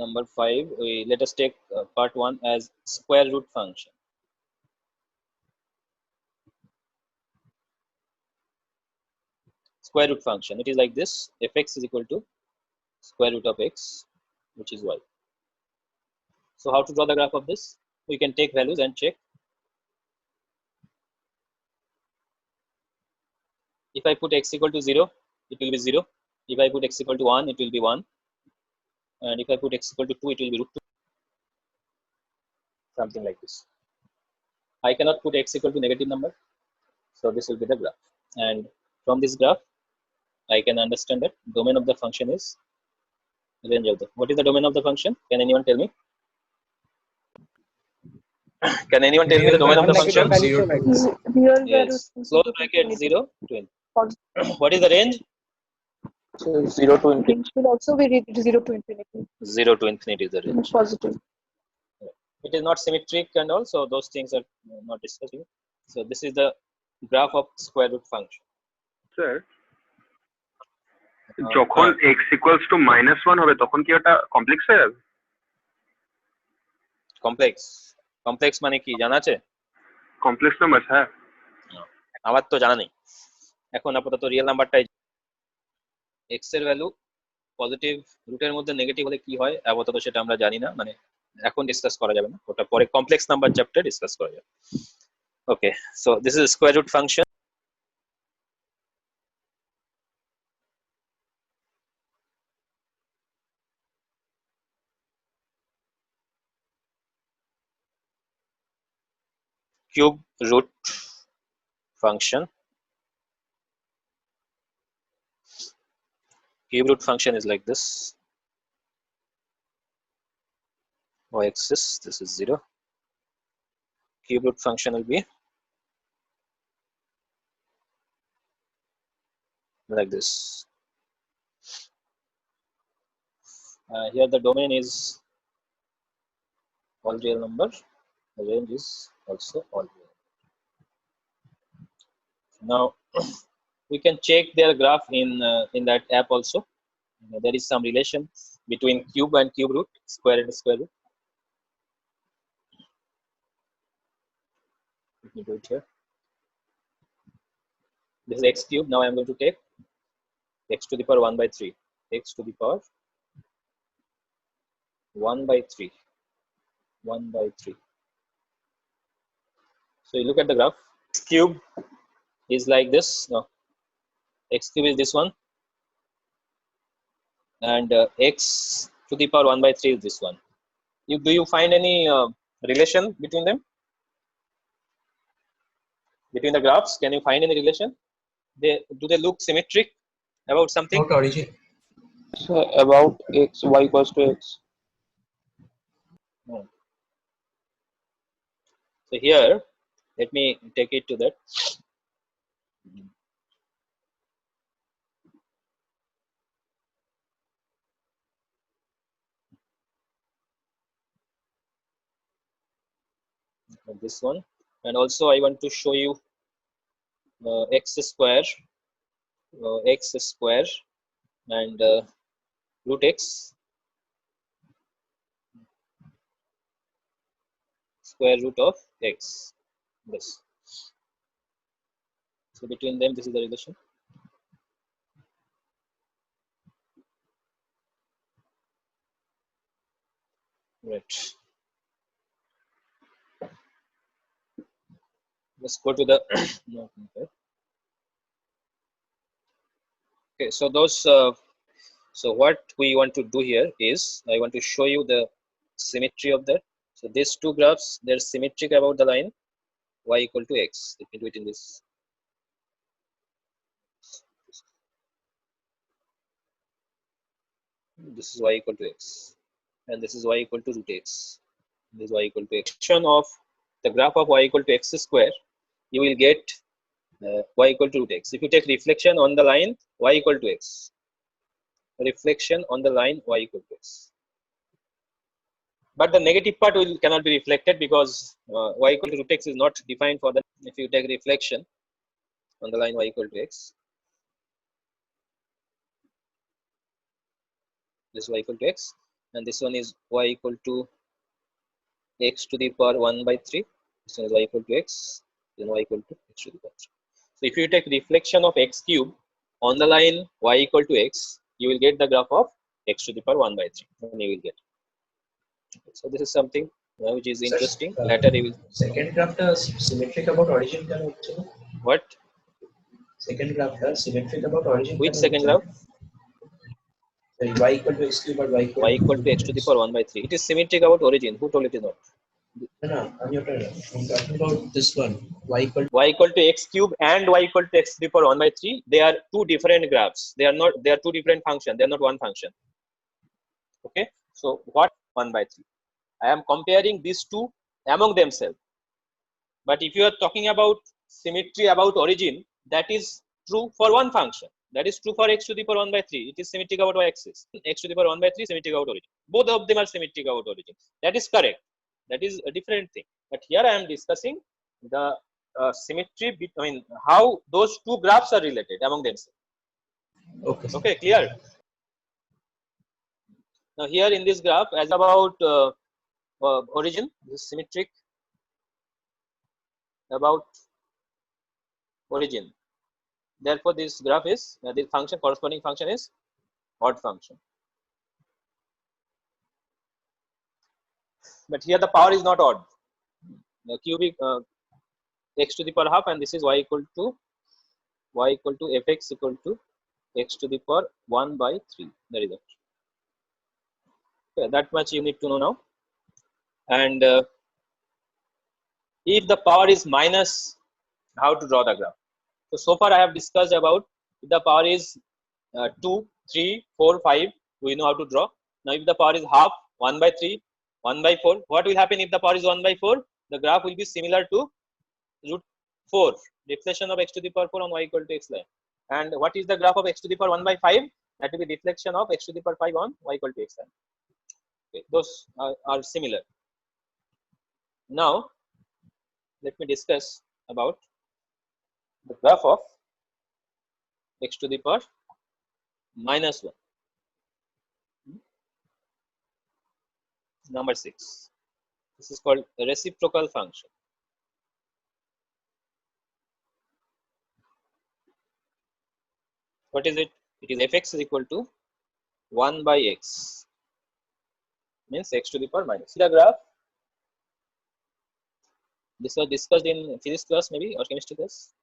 Number 5, let us take part 1 as square root function. Square root function, it is like this: fx is equal to square root of x, which is y. So how to draw the graph of this? We can take values and check. If I put x equal to 0, it will be 0. If I put x equal to 1, it will be 1. And if I put x equal to 2, it will be root 2. Something like this. I cannot put x equal to negative number. So this will be the graph. And from this graph, I can understand that domain of the function is range of the. What is the domain of the function? Can anyone tell me? Can anyone tell me the Real domain of the values function? from 0 to 1. Real Yes. values Close bracket 0 to Positive. what is the range? So 0 to infinity. Range will also be read 0 to infinity. 0 to infinity is the range. Positive. It is not symmetric and also those things are not discussed here. So this is the graph of square root function. Sir যখন x equals to -1 হবে তখন কি ওটা complex হয়ে যাবে? Complex complex মানে কি জানা আছে? কমপ্লেক্স নাম্বার হ্যাঁ, আমার তো জানা নেই। এখন আপাতত রিয়েল নাম্বারটাই, x এর ভ্যালু পজিটিভ রুটের মধ্যে নেগেটিভ হলে কি হয় আপাতত সেটা আমরা জানি না, মানে এখন ডিসকাস করা যাবে না, ওটা পরে কমপ্লেক্স নাম্বার চ্যাপ্টারে ডিসকাস করা যাবে। Okay, so this is square root function. Cube root function. Cube root function is like this. Y-axis, this is 0. Cube root function will be like this. Here the domain is all real number. The range is also all real. Now we can check their graph in that app also. There is some relation between cube and cube root, square and square root. Let me do it here. This is x cube. Now I am going to take x to the power 1 by 3. X to the power 1 by 3. 1 by 3. So you look at the graph. X cube is like this. No, x cube is this one, and x to the power 1 by 3 is this one. Do you find any relation between them? Between the graphs, can you find any relation? Do they look symmetric about something? About origin. So about x, y equals to x. No. So here, let me take it to that. and this one, and also I want to show you x square and root x square root of x. This. So between them, this is the relation. Right. Let's go to the no, okay. So those so what we want to do here is I want to show you the symmetry of that. So these two graphs, they're symmetric about the line y equal to x. Let me do it in this. This is y equal to x, and this is y equal to root x. This is y equal to x. Of the graph of y equal to x square, you will get y equal to root x. If you take reflection on the line y equal to x, reflection on the line y equal to x. But the negative part cannot be reflected because y equal to root x is not defined for that. If you take reflection on the line y equal to x, this is y equal to x, and this one is y equal to x to the power 1 by 3. This one is y equal to x, then y equal to x to the power 3. So if you take reflection of x cube on the line y equal to x, you will get the graph of x to the power 1 by 3. And you will get. So this is something which is interesting. Later you will. Second graph symmetric about origin. What? Second graph symmetric about origin. Which second graph? Y equal to x cube or y equal to x to the power 1 by 3. It is symmetric about origin. Who told it is not? No, I'm talking about this one. Y equal to x cube and y equal to x to the power 1 by 3. They are two different graphs. They are not. They are two different functions. They are not one function. Okay. So what 1 by 3? I am comparing these two among themselves. But if you are talking about symmetry about origin, that is true for one function. That is true for x to the power 1 by 3. It is symmetric about y-axis. X to the power 1 by 3 symmetric about origin. Both of them are symmetric about origin. That is correct. That is a different thing. But here I am discussing the symmetry between how those two graphs are related among themselves. Okay. Okay, clear. Now here in this graph, as about origin, this is symmetric about origin. Therefore, this graph is the function corresponding function is odd function. But here the power is not odd. The cubic x to the power half, and this is y equal to fx equal to x to the power 1 by 3. That is it. Okay, that much you need to know now. And if the power is minus, how to draw the graph? So far I have discussed about if the power is 2, 3, 4, 5, we know how to draw. Now if the power is half, 1 by 3, 1 by 4, what will happen if the power is 1 by 4? The graph will be similar to root 4, reflection of x to the power 4 on y equal to x line. And what is the graph of x to the power 1 by 5? That will be reflection of x to the power 5 on y equal to x line. Okay, those are similar. Now let me discuss about the graph of x to the power minus 1. Number 6. This is called a reciprocal function. What is it? It is fx is equal to 1 by x. Means x to the power minus. See the graph? This was discussed in physics class maybe or chemistry class.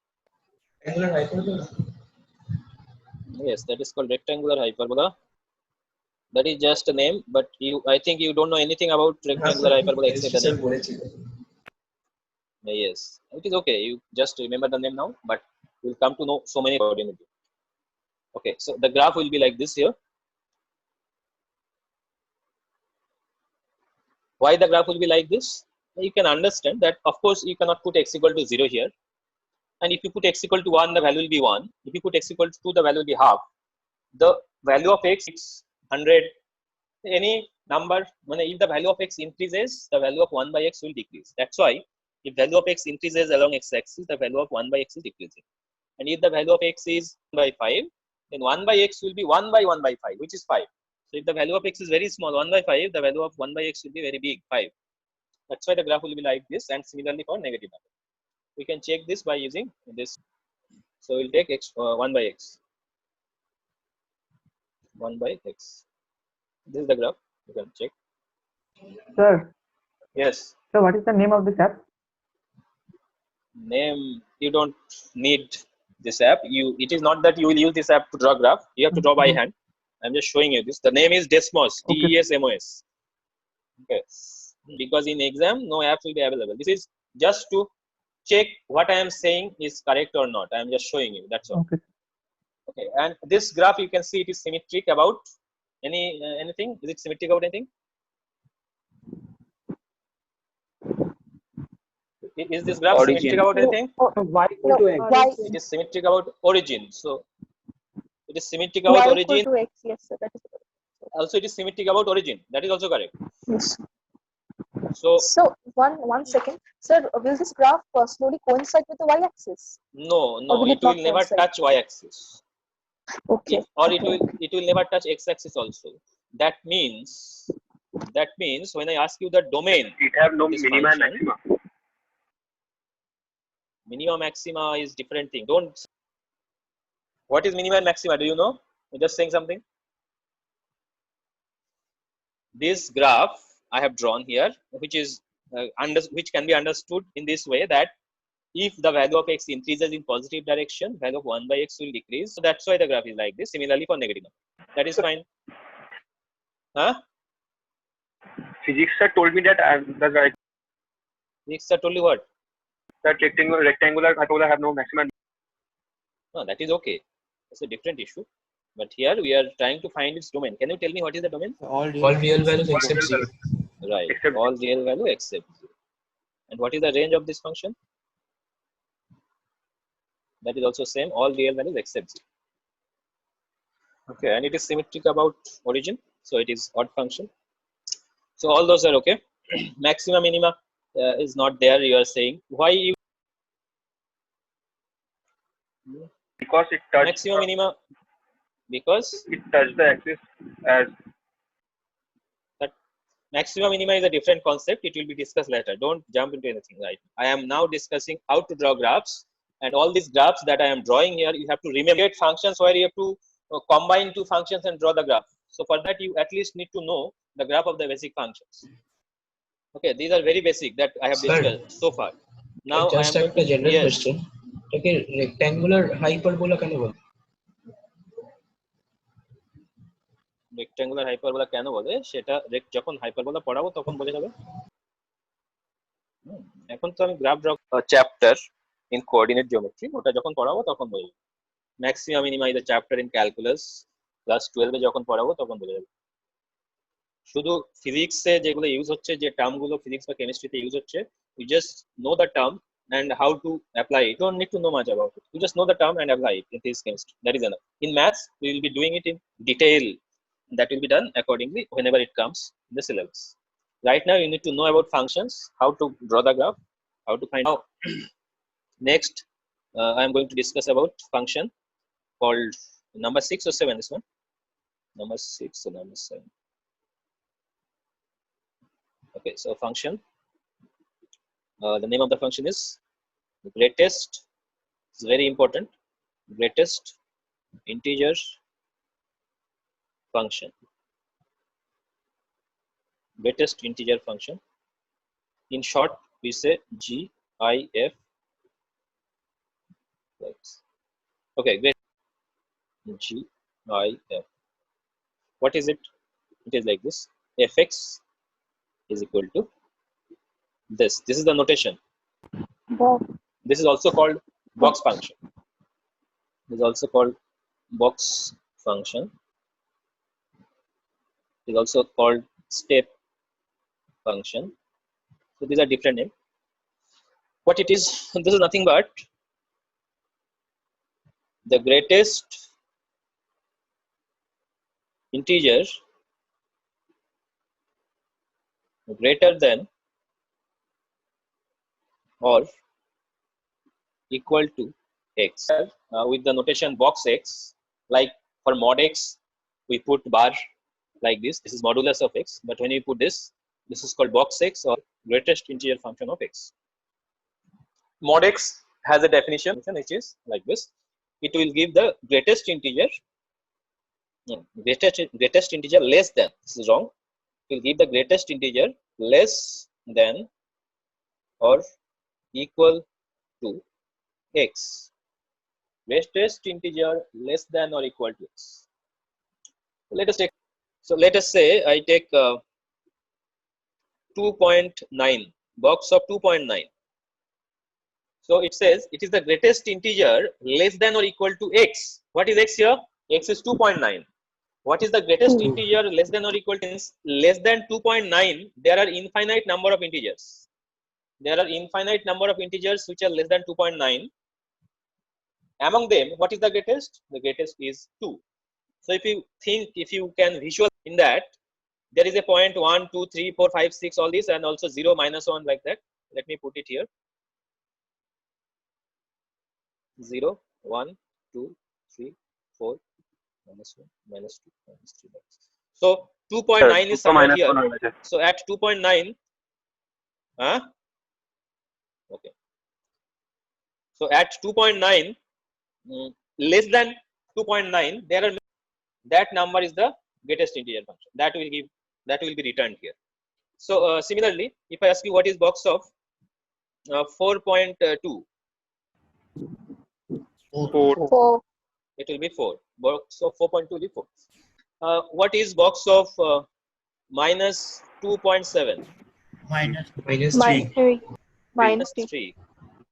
Rectangular hyperbola. Yes, that is called rectangular hyperbola. That is just a name, but I think you don't know anything about rectangular hyperbola except the name. Yes, it is okay. You just remember the name now, but you'll come to know so many about it. Okay, so the graph will be like this here. Why the graph will be like this? You can understand that, of course, you cannot put x equal to 0 here. And if you put x equal to 1, the value will be 1. If you put x equal to 2, the value will be half. The value of x is 100. Any number, if the value of x increases, the value of 1 by x will decrease. That's why If value of x increases along x-axis, the value of 1 by x is decreasing. And if the value of x is 1 by 5, then 1 by x will be 1 by 1 by 5, which is 5. So if the value of x is very small, 1 by 5, the value of 1 by x will be very big, 5. That's why the graph will be like this, and similarly for negative number. We can check this by using this. So we'll take x 1 by x. 1 by x. This is the graph. You can check. Sir, Yes. so what is the name of this app? Name, you don't need this app. It is not that you will use this app to draw graph. You have to draw by hand. I'm just showing you this. The name is Desmos. Okay. DESMOS. Okay. Because in exam, no app will be available. This is just to check what I am saying is correct or not. I am just showing you. That's all. Okay. Okay. And this graph, you can see it is symmetric about anything. Is it symmetric about anything? Is this graph Origin. symmetric about anything? So y equal to x. Y, It is symmetric about origin. So it is symmetric about y equal origin. to x. Yes, sir. That is correct. Also, it is symmetric about origin. That is also correct. Yes. So So one second, sir. Will this graph slowly coincide with the y-axis? no, Or will it it not will never coincide? touch y-axis. Okay. Or okay. it will never touch x-axis also. That means when I ask you the domain, It have no this minima and function, maxima. minima maxima is different thing. Don't. What is minima and maxima? Do you know? I'm just saying something. This graph I have drawn here, which is which can be understood in this way, that if the value of x increases in positive direction, value of 1 by x will decrease. So that's why the graph is like this. Similarly for negative number. That is fine. Huh? Physics sir told me that Physics told you what? that rectangular hyperbola have no maximum. No, that is okay. It's a different issue. But here we are trying to find its domain. Can you tell me what is the domain? All real values except 0. Right. Except all real value except 0. And what is the range of this function? That is also same. All real values except 0. Okay, and it is symmetric about origin. So it is odd function. So all those are okay. Maxima, minima is not there. You are saying why you Because it touched maxima, minima? Because it touched the axis as that maxima, minima is a different concept. It will be discussed later. Don't jump into anything right. I am now discussing how to draw graphs, and all these graphs that I am drawing here, you have to remember functions where you have to combine two functions and draw the graph. So for that, you at least need to know the graph of the basic functions. Okay, these are very basic that I have Sir, discussed so far. Now I just am going একটা to general yes. question. এটাকে rectangular hyperbola কেন বলে? Rectangular hyperbola কেন বলে সেটা যখন hyperbola পড়াবো তখন বলে যাবে। এখন তো আমি graph draw chapter in coordinate geometry, ওটা যখন পড়াবো তখন বলে যাবে। Maximum minimum is the chapter in calculus class 12 এ যখন পড়াবো তখন বলে যাবে। শুধু ফিজিক্সে যেগুলো ইউজ হচ্ছে, যে টার্মগুলো ফিজিক্স বা কেমিস্ট্রিতে ইউজ হচ্ছে, you just know the term and how to apply it. You don't need to know much about it. You just know the term and apply it in this chemistry. That is enough. In maths, we will be doing it in detail. That will be done accordingly whenever it comes in the syllabus. Right now, you need to know about functions, how to draw the graph, how to find out. Next, I am going to discuss about function called number 6 or 7. This one, number 6 or number 7. Okay, so function. The name of the function is greatest. It's very important. Greatest integer function. Greatest integer function. In short, we say GIF. Okay, great. GIF. What is it? It is like this. Fx is equal to this. This is the notation. Wow. This is also called box function. This is also called box function. It is also called step function. So these are different names. What it is, this is nothing but the greatest integer greater than or equal to x with the notation box x. Like for mod x, we put bar like this. This is modulus of x. But when you put this is called box x or greatest integer function of x. Mod x has a definition which is like this. It will give the greatest integer, greatest integer less than. This is wrong. It will give the greatest integer less than or equal to x. Greatest integer less than or equal to x. Let us take. So let us say I take 2.9, box of 2.9. So it says it is the greatest integer less than or equal to x. What is x here? X is 2.9. What is the greatest integer less than or equal to less than 2.9? There are infinite number of integers. There are infinite number of integers which are less than 2.9. Among them, what is the greatest? The greatest is 2. So if you think, if you can visualize in that, there is a point 1, 2, 3, 4, 5, 6, all these, and also 0, -1 like that. Let me put it here. 0, 1, 2, 3, 4, -1, -2, -3. So 2.9 is somewhere here. So at 2.9, okay. So at 2.9, less than 2.9, there are that number is the greatest integer function that will be returned here. So similarly, if I ask you what is box of 4.2, 4. it will be 4. Box of 4.2 will be 4. What is box of minus 2.7? minus Minus 3. 3. Minus Minus 3. 3.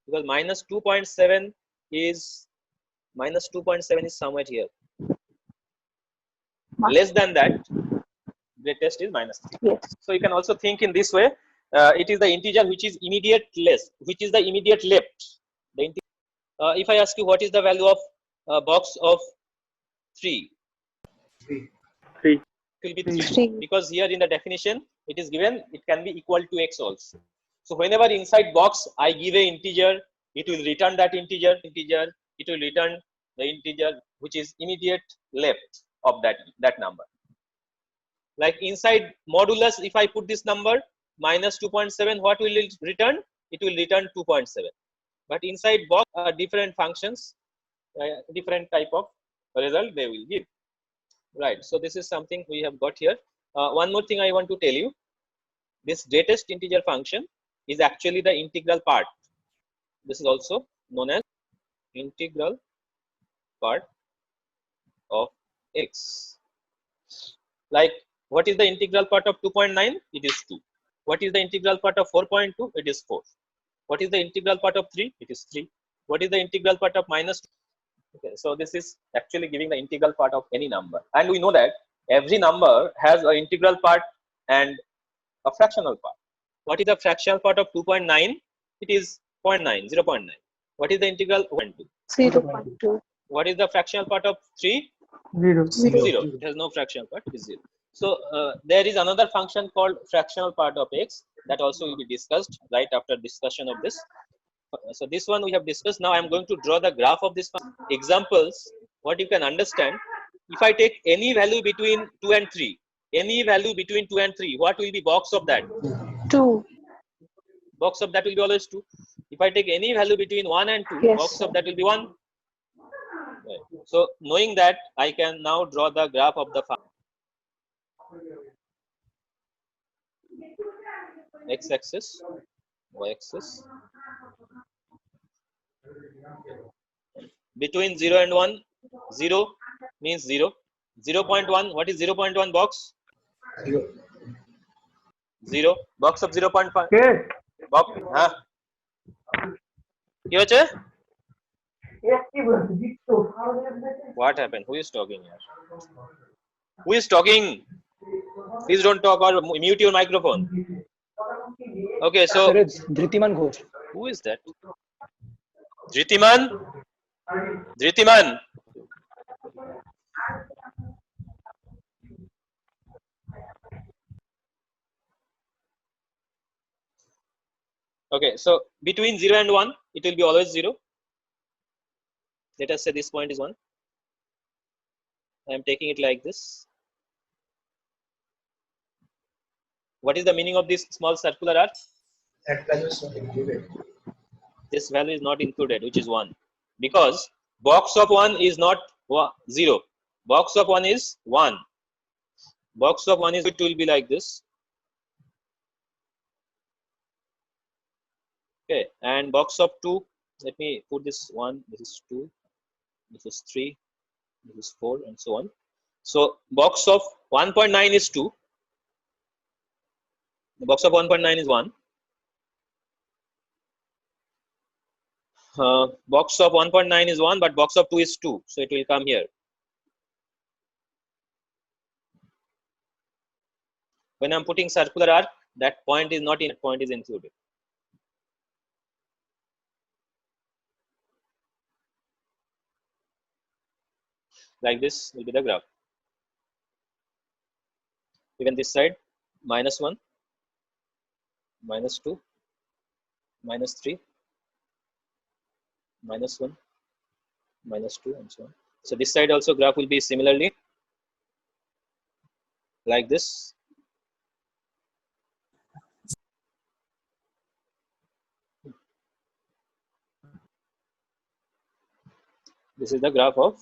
Because minus 2.7 is somewhere here. Less than that, greatest is minus 3. Yes. So you can also think in this way. It is the integer which is immediate left. If I ask you what is the value of box of 3, 3. it will be 3. 3. Because here in the definition it is given it can be equal to x also. So whenever inside box I give a integer, it will return that integer. It will return the integer which is immediate left of that number. Like inside modulus, if I put this number minus 2.7, what will it return? It will return 2.7. But inside box are different functions, different type of result they will give. Right. So this is something we have got here. One more thing I want to tell you. This greatest integer function is actually the integral part. This is also known as integral part of x. Like what is the integral part of 2.9? It is 2. What is the integral part of 4.2? It is 4. What is the integral part of 3? It is 3. What is the integral part of minus 2? Okay, so this is actually giving the integral part of any number. And we know that every number has an integral part and a fractional part. What is the fractional part of 2.9? It is 0.9. What is the integral? 0.2. 0.2. What is the fractional part of 3? 0. 0. It has no fractional part. It is 0. So there is another function called fractional part of x that also will be discussed right after discussion of this. So this one we have discussed. Now I am going to draw the graph of this examples. What you can understand, if I take any value between 2 and 3, what will be box of that? 2. Box of that will be always 2. If I take any value between 1 and 2, Yes. box of that will be 1. Right. So knowing that, I can now draw the graph of the function. X-axis, y-axis. Between 0 and 1, 0 means 0. 0.1, what is 0.1 box? 0. Box of 0.5. Yes. Box, কি হয়েছে? What happened? Who is talking here? Who is talking? Please don't talk or mute your microphone. Okay, so Sir, it's Dhritiman Ghosh. who is that? Dhritiman? Dhritiman. Okay, so between 0 and 1, it will be always 0. Let us say this point is 1. I am taking it like this. What is the meaning of this small circular arc? That value is not included. This value is not included, which is 1. Because box of 1 is not 0. Box of 1 is 1. Box of 1 is, it will be like this. Okay, and box of 2, let me put this 1, this is 2, this is 3, this is 4, and so on. So box of 1.9 is 2. The box of 1.9 is 1. Box of 1.9 is 1, but box of 2 is 2. So it will come here. When I'm putting circular arc, that point is not in, that point is included. Like this will be the graph. Even this side, -1, -2, -3, -1, -2, and so on. So this side also graph will be similarly like this. This is the graph of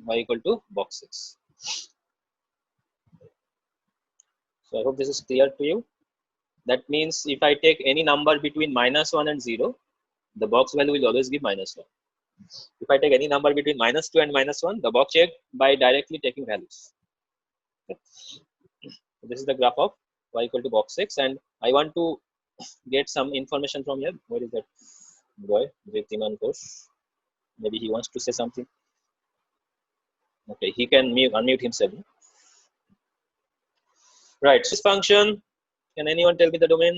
y equal to box 6. So I hope this is clear to you. That means if I take any number between -1 and 0, the box value will always give -1. If I take any number between -2 and -1, the box check by directly taking values. Okay. This is the graph of y equal to box 6, and I want to get some information from here. Where is that boy? Jyotiman Ghosh. Maybe he wants to say something. Okay, he can unmute himself. Right. So this function, can anyone tell me the domain?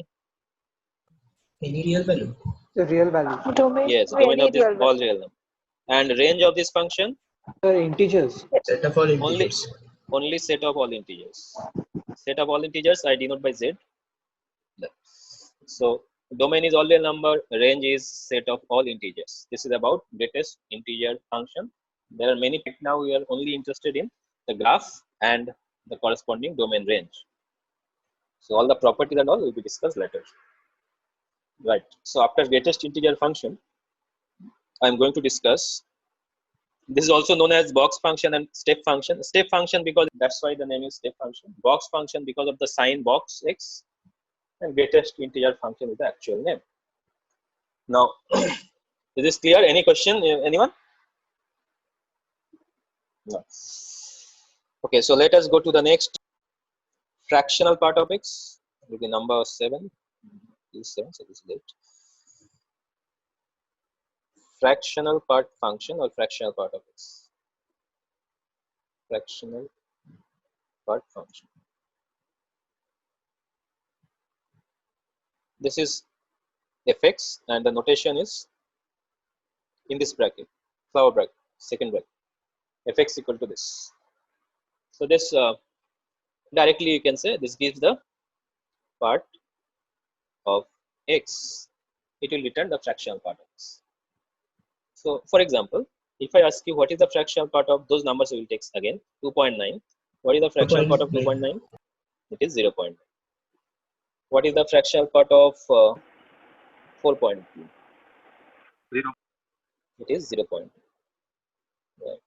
Any real value? The real value. Domain Yes, to domain any of this real all value. real number. And range of this function, The integers. Set of all only integers. only set of all integers. Set of all integers I denote by z. So domain is all real number, range is set of all integers. This is about greatest integer function. There are many. Now we are only interested in the graph and the corresponding domain range. So all the properties and all will be discussed later. Right. So after greatest integer function, I am going to discuss. This is also known as box function and step function. Step function because that's why the name is step function. Box function because of the sign box x, and greatest integer function is the actual name. Now, is this clear? Any question? Anyone? No. Okay, so let us go to the next fractional part of x. It will be number 7. This 7, so this is 8. Fractional part function or fractional part of x. Fractional part function. This is fx, and the notation is in this bracket, flower bracket, second bracket. Fx equal to this. So this directly you can say this gives the part of x. It will return the fractional part of x. So for example, if I ask you what is the fractional part of those numbers, we will take again 2.9. What is the fractional part of 2.9? It is 0.9. What is the fractional part of 4.2? 0. It is 0.2. Right.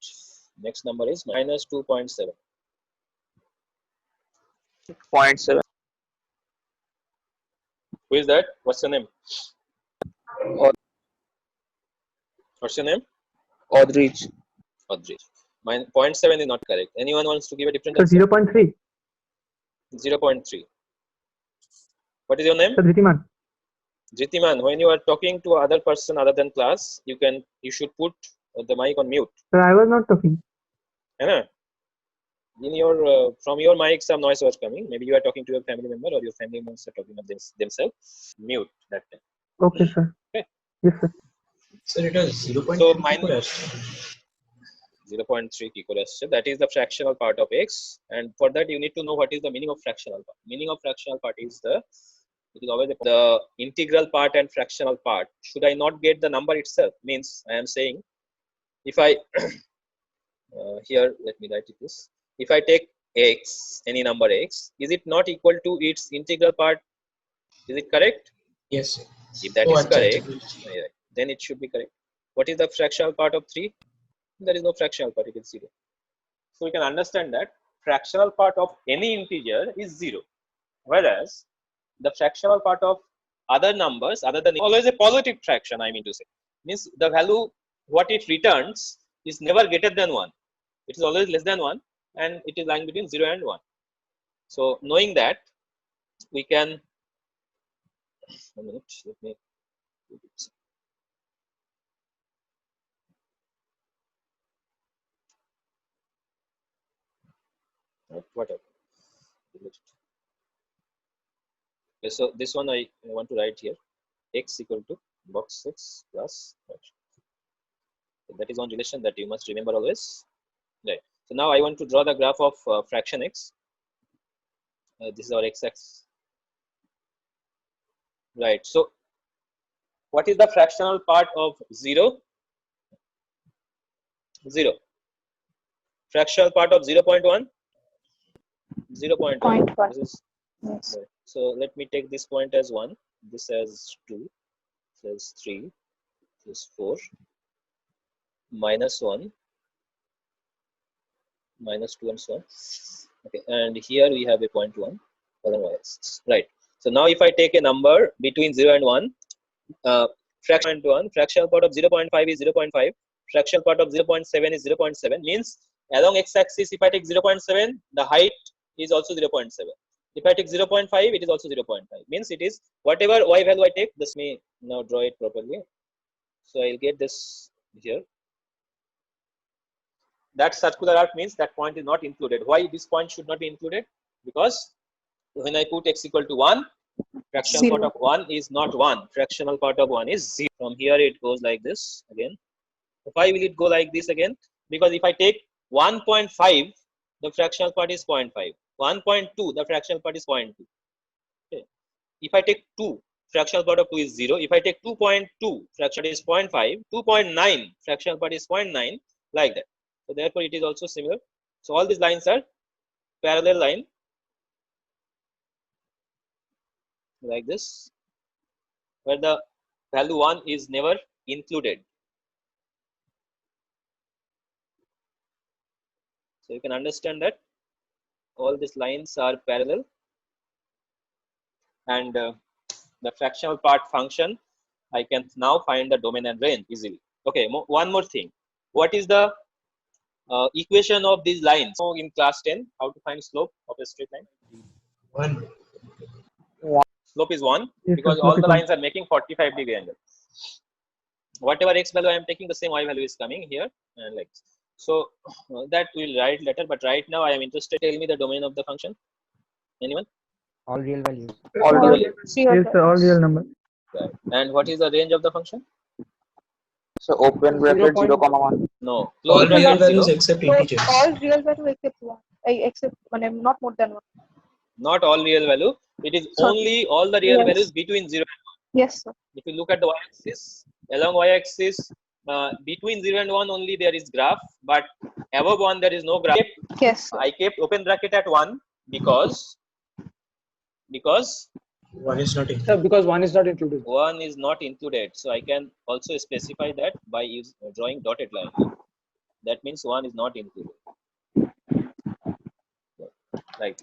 Next number is minus 2.7. 0.7. Who is that? What's your name? What's your name? Aldrich. Adrij. 0.7 is not correct. Anyone wants to give a different So answer? 0.3. 0.3. What is your name? So Dhitiman. Jitiman. When you are talking to other person other than class, you should put the mic on mute. So I was not talking. Anna, in your from your mic some noise was coming. Maybe you are talking to your family member or your family members are talking about themselves. Mute that time. Okay, sir. Okay. Yes, sir. So it was 0.3 So minus 0.3 picorescent. That is the fractional part of x, and for that you need to know what is the meaning of fractional part. Meaning of fractional part is the It is always the integral part and fractional part. Should I not get the number itself? Means I am saying, if I here let me write it this. If I take x, any number x, is it not equal to its integral part? Is it correct? Yes, sir. If that Oh, is acha, correct, acha. then it should be correct. What is the fractional part of 3? There is no fractional part, it is 0. So we can understand that fractional part of any integer is 0. Whereas the fractional part of other numbers, other than always a positive fraction, I mean to say, means the value what it returns is never greater than 1. It is always less than 1, and it is lying between 0 and 1. So knowing that, we can, a minute, let me do it. Whatever. Okay, so this one I want to write here, x equal to box 6 plus fraction. So that is one relation that you must remember always. Right. So now I want to draw the graph of fraction x. This is our x-axis. Right. So what is the fractional part of 0? 0. Fractional part of 0.1? 0.1. 0.1. This is Yes. right. So let me take this point as 1, this as 2, this as 3, this is 4, minus 1, minus 2 and so on. Okay, and here we have a 0.1 along y-axis. Right. So now if I take a number between 0 and 1, fraction 1, fractional part of 0.5 is 0.5, fractional part of 0.7 is 0.7, means along x-axis if I take 0.7, the height is also 0.7. If I take 0.5, it is also 0.5. Means it is whatever y value I take, this may now draw it properly. So I'll get this here. That circular arc means that point is not included. Why this point should not be included? Because when I put x equal to 1, fractional part of 1 is not 1. Fractional part of 1 is 0. From here it goes like this again. Why will it go like this again? Because if I take 1.5, the fractional part is 0.5. 1.2, the fractional part is 0.2. Okay. If I take 2, fractional part of 2 is 0. If I take 2.2, fractional is 0.5. 2.9, fractional part is 0.9, like that. So therefore it is also similar. So all these lines are parallel line, like this, where the value 1 is never included. So you can understand that all these lines are parallel, and the fractional part function, I can now find the domain and range easily. Okay, one more thing. What is the equation of these lines? So in class 10, how to find slope of a straight line? 1. Slope is 1 Yes, because sir, all slope the is 1. lines are making 45-degree angle. Whatever x value I am taking, the same y value is coming here, and like this. So that we'll write later, but right now I am interested. Tell me the domain of the function. Anyone? All real values. All All real. real Yes, sir, all real values. number. Right. And what is the range of the function? So open 0 bracket 0 point, comma 1. No, All close real bracket values 0. except So integers. all real value except one, except one, not more than one. Not all real value. It is Sorry. only all the real Yes. values between 0 and 1. Yes, sir. If you look at the y-axis, along y-axis, between 0 and 1 only there is graph, but above 1 there is no graph. Yes, sir. I kept open bracket at 1 because 1 is not sir, included. because one is not included. 1 is not included. So I can also specify that by drawing dotted line. That means 1 is not included. Right.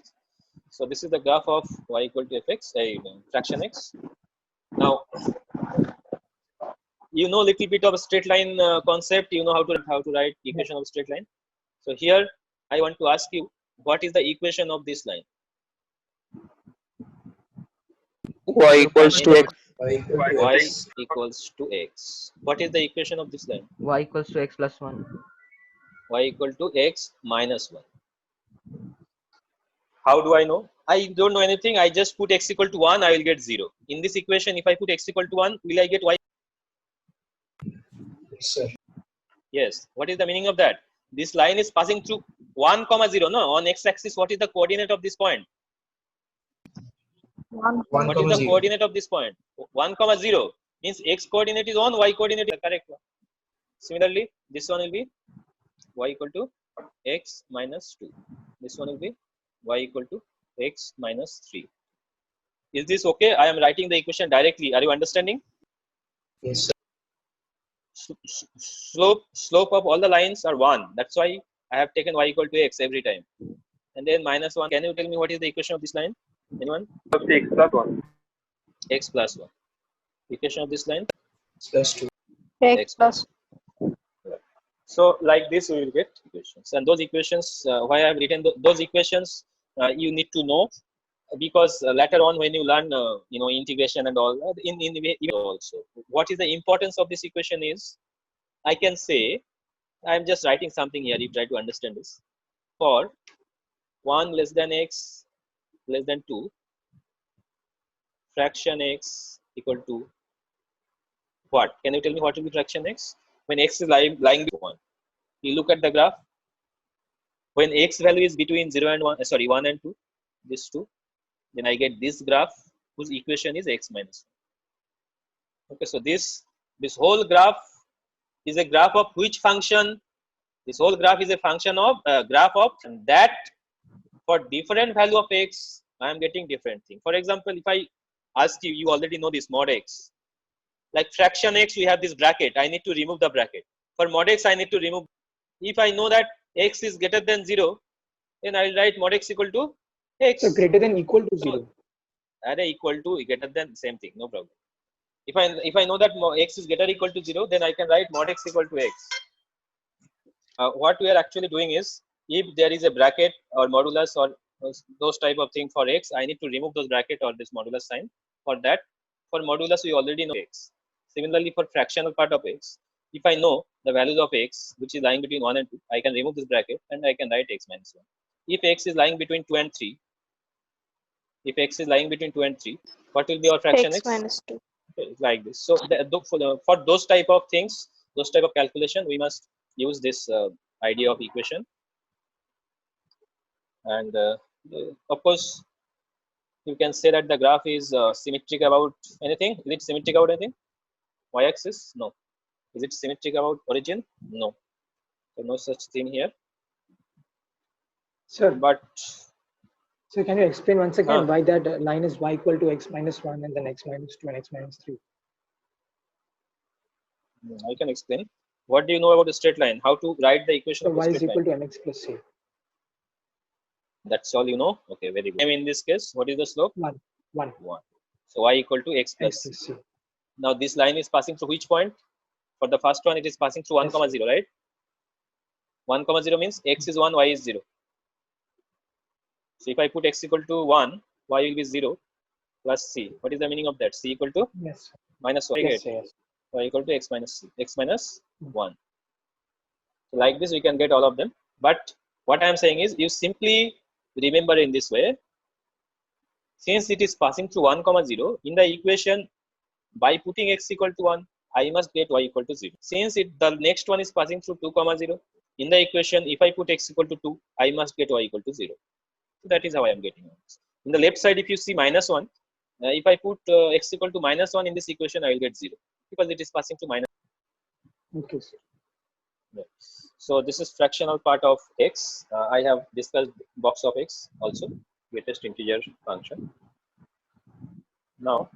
So this is the graph of y equal to fx, fraction x. Now you know little bit of a straight line concept. You know how to write equation of straight line. So here I want to ask you, what is the equation of this line? Y equals to x. Y equal to Y x. equals to x. What is the equation of this line? Y equals to x plus 1. Y equal to x minus 1. How do I know? I don't know anything. I just put x equal to 1, I will get 0. In this equation, if I put x equal to 1, will I get y? Yes, sir. Yes. What is the meaning of that? This line is passing through 1, 0. No, on x-axis, what is the coordinate of this point? 1, One What is comma the 0. coordinate of this point? 1 comma 0 means x coordinate is 1, y coordinate is the correct one. Similarly, this one will be y equal to x minus 2. This one will be y equal to x minus 3. Is this okay? I am writing the equation directly. Are you understanding? Yes, sir. Slope of all the lines are 1. That's why I have taken y equal to x every time. And then minus 1. Can you tell me what is the equation of this line? Anyone? X plus 1. X plus 1. Equation of this line? Plus 2. x plus So like this we will get equations, and those equations why I have written those equations you need to know, because later on when you learn integration and all in the way also, what is the importance of this equation is, I can say, I am just writing something here, you try to understand this. For 1 less than x less than 2, fraction x equal to what? Can you tell me what will be fraction x when x is lying between 1? You look at the graph. When x value is between 0 and 1, 1 and 2, this 2, then I get this graph whose equation is x minus 1. Okay, so this whole graph is a graph of which function? This whole graph is a function of graph of that. For different value of x, I am getting different thing. For example, if I ask you, you already know this mod x. Like fraction x, we have this bracket. I need to remove the bracket. For mod x, I need to remove. If I know that x is greater than 0, then I will write mod x equal to x. So greater than equal to 0. Array equal to greater than, same thing, no problem. If I know that x is greater or equal to 0, then I can write mod x equal to x. What we are actually doing is, if there is a bracket or modulus or those type of thing for x, I need to remove those bracket or this modulus sign. For that, for modulus we already know x. Similarly, for fractional part of x, if I know the values of x which is lying between 1 and 2, I can remove this bracket and I can write x minus 1. If x is lying between 2 and 3, if x is lying between 2 and 3, what will be our fraction x? x minus 2. Okay, like this. So for those type of things, those type of calculation, we must use this idea of equation. And of course, you can say that the graph is symmetric about anything. Is it symmetric about anything? Y-axis? No. Is it symmetric about origin? No. So no such thing here. Sir, But so can you explain once again why that line is y equal to x minus 1 and then x minus 2 and x minus 3? I can explain. What do you know about the straight line? How to write the equation So of the y is straight equal line? to mx plus c. That's all you know? Okay, very good. In this case, what is the slope? 1. 1. 1. So y equal to x plus c. C. Now this line is passing through which point? For the first one, it is passing through 1 comma 0, right? 1 comma 0 means x is 1, y is 0. So if I put x equal to 1, y will be 0 plus c. What is the meaning of that? C equal to Yes. minus 1. Yes, yes. Y equal to x minus c. X minus 1. So like this, we can get all of them. But what I am saying is, you simply remember in this way. Since it is passing through 1 comma 0, in the equation, by putting x equal to 1, I must get y equal to 0. Since the next one is passing through 2 comma 0, in the equation, if I put x equal to 2, I must get y equal to 0. So that is how I am getting it. In the left side, if you see minus 1, if I put x equal to minus 1 in this equation, I will get 0 because it is passing through minus. Okay, sir. Yeah. So this is fractional part of x. I have discussed box of x also, greatest integer function. Now,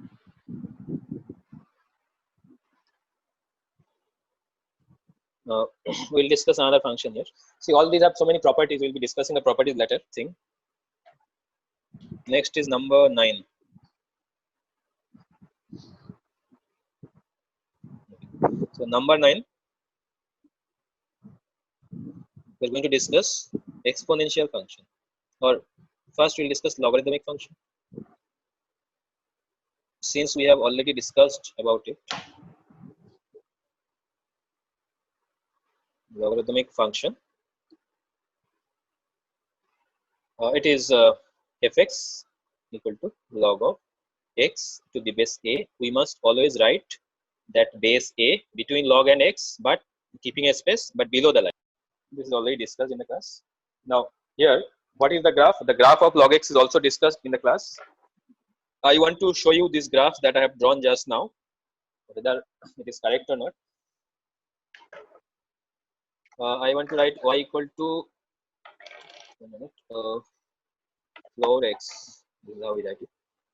we'll discuss another function here. See, all these have so many properties. We'll be discussing the properties later. Thing. Next is number 9. So number 9, we're going to discuss exponential function. Or first, we'll discuss logarithmic function. Since we have already discussed about it, logarithmic function. It is fx equal to log of x to the base a. We must always write that base a between log and x, but keeping a space, but below the line. This is already discussed in the class. Now here, what is the graph? The graph of log x is also discussed in the class. I want to show you this graph that I have drawn just now, whether it is correct or not. I want to write y equal to floor x. This is how we write it.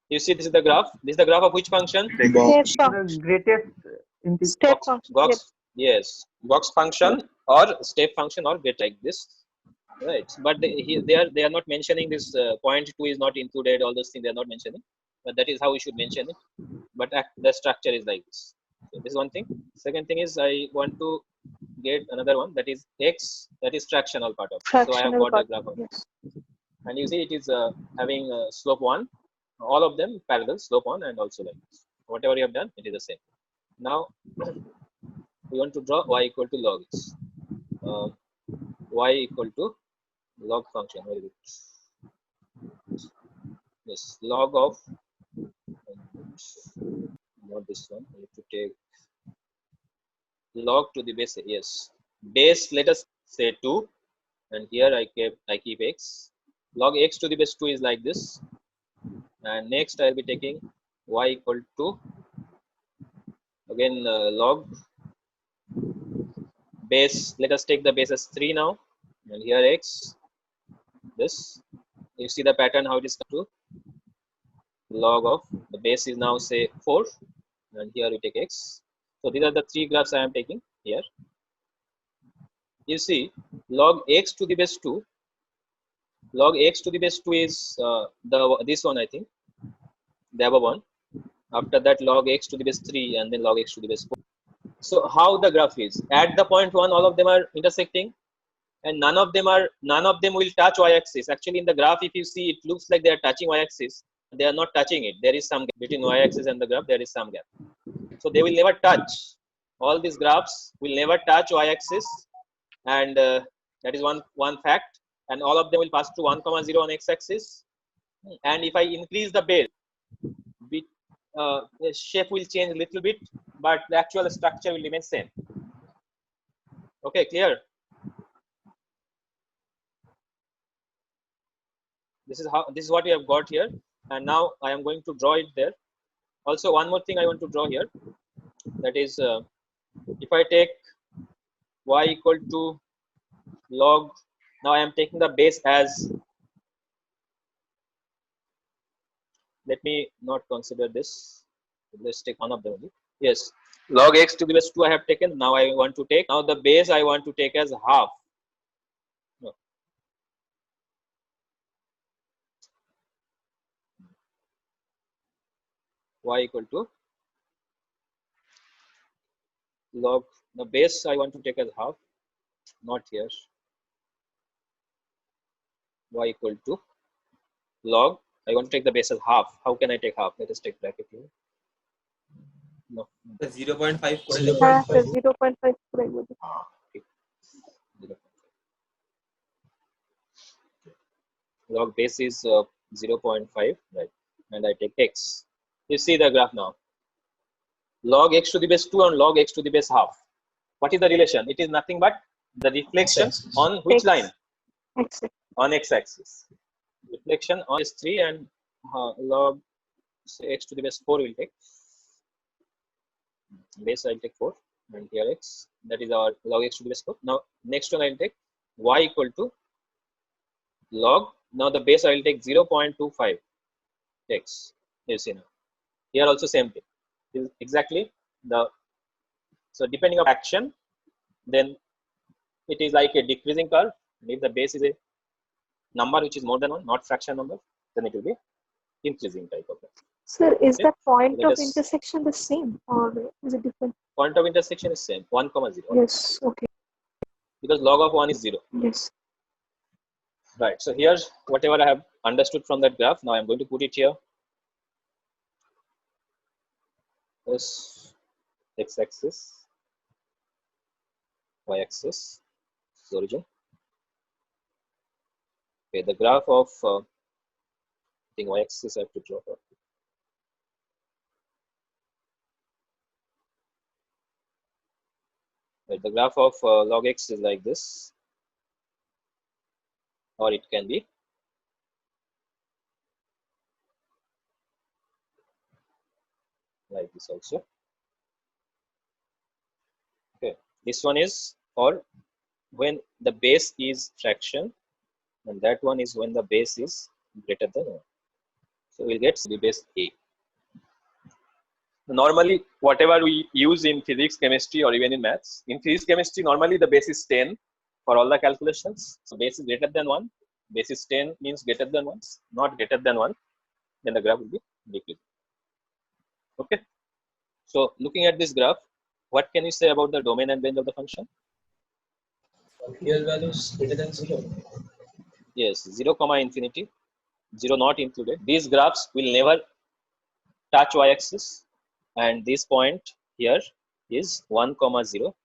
You see, this is the graph. This is the graph of which function? Step The function. greatest integer. Step function. Box. Yes, box function or step function or get like this, right? But they are not mentioning this point 2 is not included. All those things they are not mentioning, but that is how we should mention it. But the structure is like this. So this is one thing. Second thing is I want to get another one, that is x, that is fractional part of it. So I have Fractional got part. a graph of it. Yes. And you see it is having slope 1, all of them parallel, slope 1 and also like this. Whatever you have done, it is the same. Now we want to draw y equal to log x. Y equal to log function. Very good. Yes, log of, not this one. I have to take log to the base. Yes, base. Let us say 2, and here I keep x. Log x to the base 2 is like this, and next I will be taking y equal to again log base. Let us take the base as 3 now, and here x. This you see the pattern how it is come to log of the base is now say 4, and here we take x. So these are the 3 graphs I am taking here. You see log x to the base 2. Log x to the base 2 is this one, I think, the above one. After that log x to the base 3 and then log x to the base 4. So how the graph is at the point 1, all of them are intersecting, and none of them will touch y-axis. Actually in the graph, if you see, it looks like they are touching y-axis. They are not touching it. There is some gap between y-axis and the graph. There is some gap. So they will never touch. All these graphs will never touch y-axis, and that is one fact. And all of them will pass to 1, 0 on x-axis. And if I increase the base, the shape will change a little bit, but the actual structure will remain same. Okay, clear? This is what we have got here, and now I am going to draw it there. Also, one more thing I want to draw here, that is if I take y equal to log, now I am taking the base as, let me not consider this, let's take one of them only. Yes, log x to the base 2 I have taken. Now I want to take, now the base I want to take as half. No. Y equal to log, the base I want to take as half, not here. Y equal to log, I want to take the base as half. How can I take half? Let us take bracket here. No. 0.5 করে 0.5 করে বলি। Okay. Log base is 0.5, right? And I take x. You see the graph now. Log x to the base 2 and log x to the base half. What is the relation? It is nothing but the reflection on which X. line? X. On x-axis. Reflection on is 3, and log x to the base 4 will take. Base I will take 4, and here x, that is our log x to the base 4. Now next one I will take y equal to log, now the base I will take 0.25 x. You see now. Here also same thing. This is exactly the, so depending on action, then it is like a decreasing curve. And if the base is a number which is more than 1, not fraction number, then it will be increasing type of that. Sir, is Okay. the point Let of us- intersection the same or is it different? Point of intersection is same, 1, 0. Yes. Okay. Because log of 1 is 0. Yes. Right. So here's whatever I have understood from that graph. Now I'm going to put it here. This x-axis, y-axis, origin. Okay, the graph of I think y-axis I have to draw. Right, the graph of log x is like this, or it can be this also. Okay, this one is for when the base is fraction, and that one is when the base is greater than 1. So we'll get the base A. Normally, whatever we use in physics, chemistry, or even in maths, in physics, chemistry, normally the base is 10 for all the calculations. So base is greater than 1. Base is 10 means greater than 1, not greater than 1. Then the graph will be decreasing. Okay. So looking at this graph, what can you say about the domain and range of the function? Real values greater than 0. Yes, 0 comma infinity, 0 not included. These graphs will never touch y-axis, and this point here is 1 comma 0,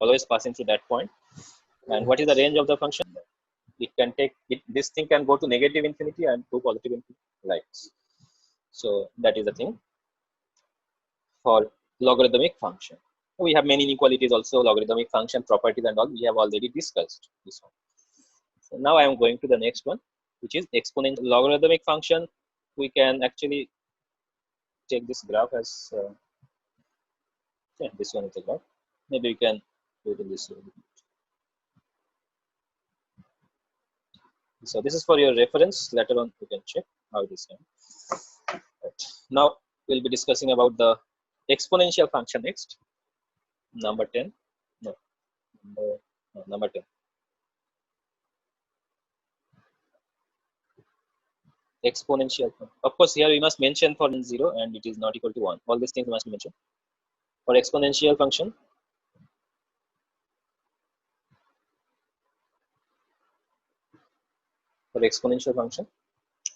always passing through that point. And what is the range of the function? It can take it, this thing can go to negative infinity and to positive infinity, right? So that is the thing for logarithmic function. We have many inequalities also, logarithmic function properties and all we have already discussed this one. So now I am going to the next one, which is exponential logarithmic function. We can actually take this graph as yeah, this one is the graph. Maybe we can do it in this way. So this is for your reference. Later on you can check how it is done. Right. Now we'll be discussing about the exponential function next. Number 10. No, number 10. Exponential. Of course, here we must mention for 0 and it is not equal to 1. All these things must be mentioned. For exponential function,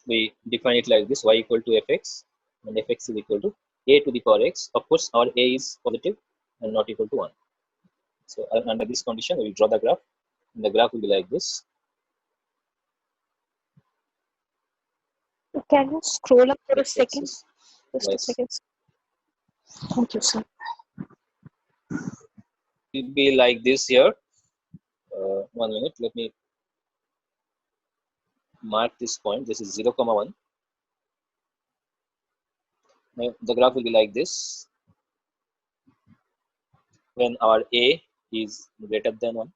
we define it like this: y equal to fx, and fx is equal to a to the power x. Of course, our a is positive and not equal to 1. So under this condition, we will draw the graph, and the graph will be like this. Can you scroll up for a second? X-axis. Just a Yes. second. Thank you, sir. It will be like this here. 1 minute. Let me mark this point. This is 0, 1. Now, the graph will be like this when our a is greater than 1,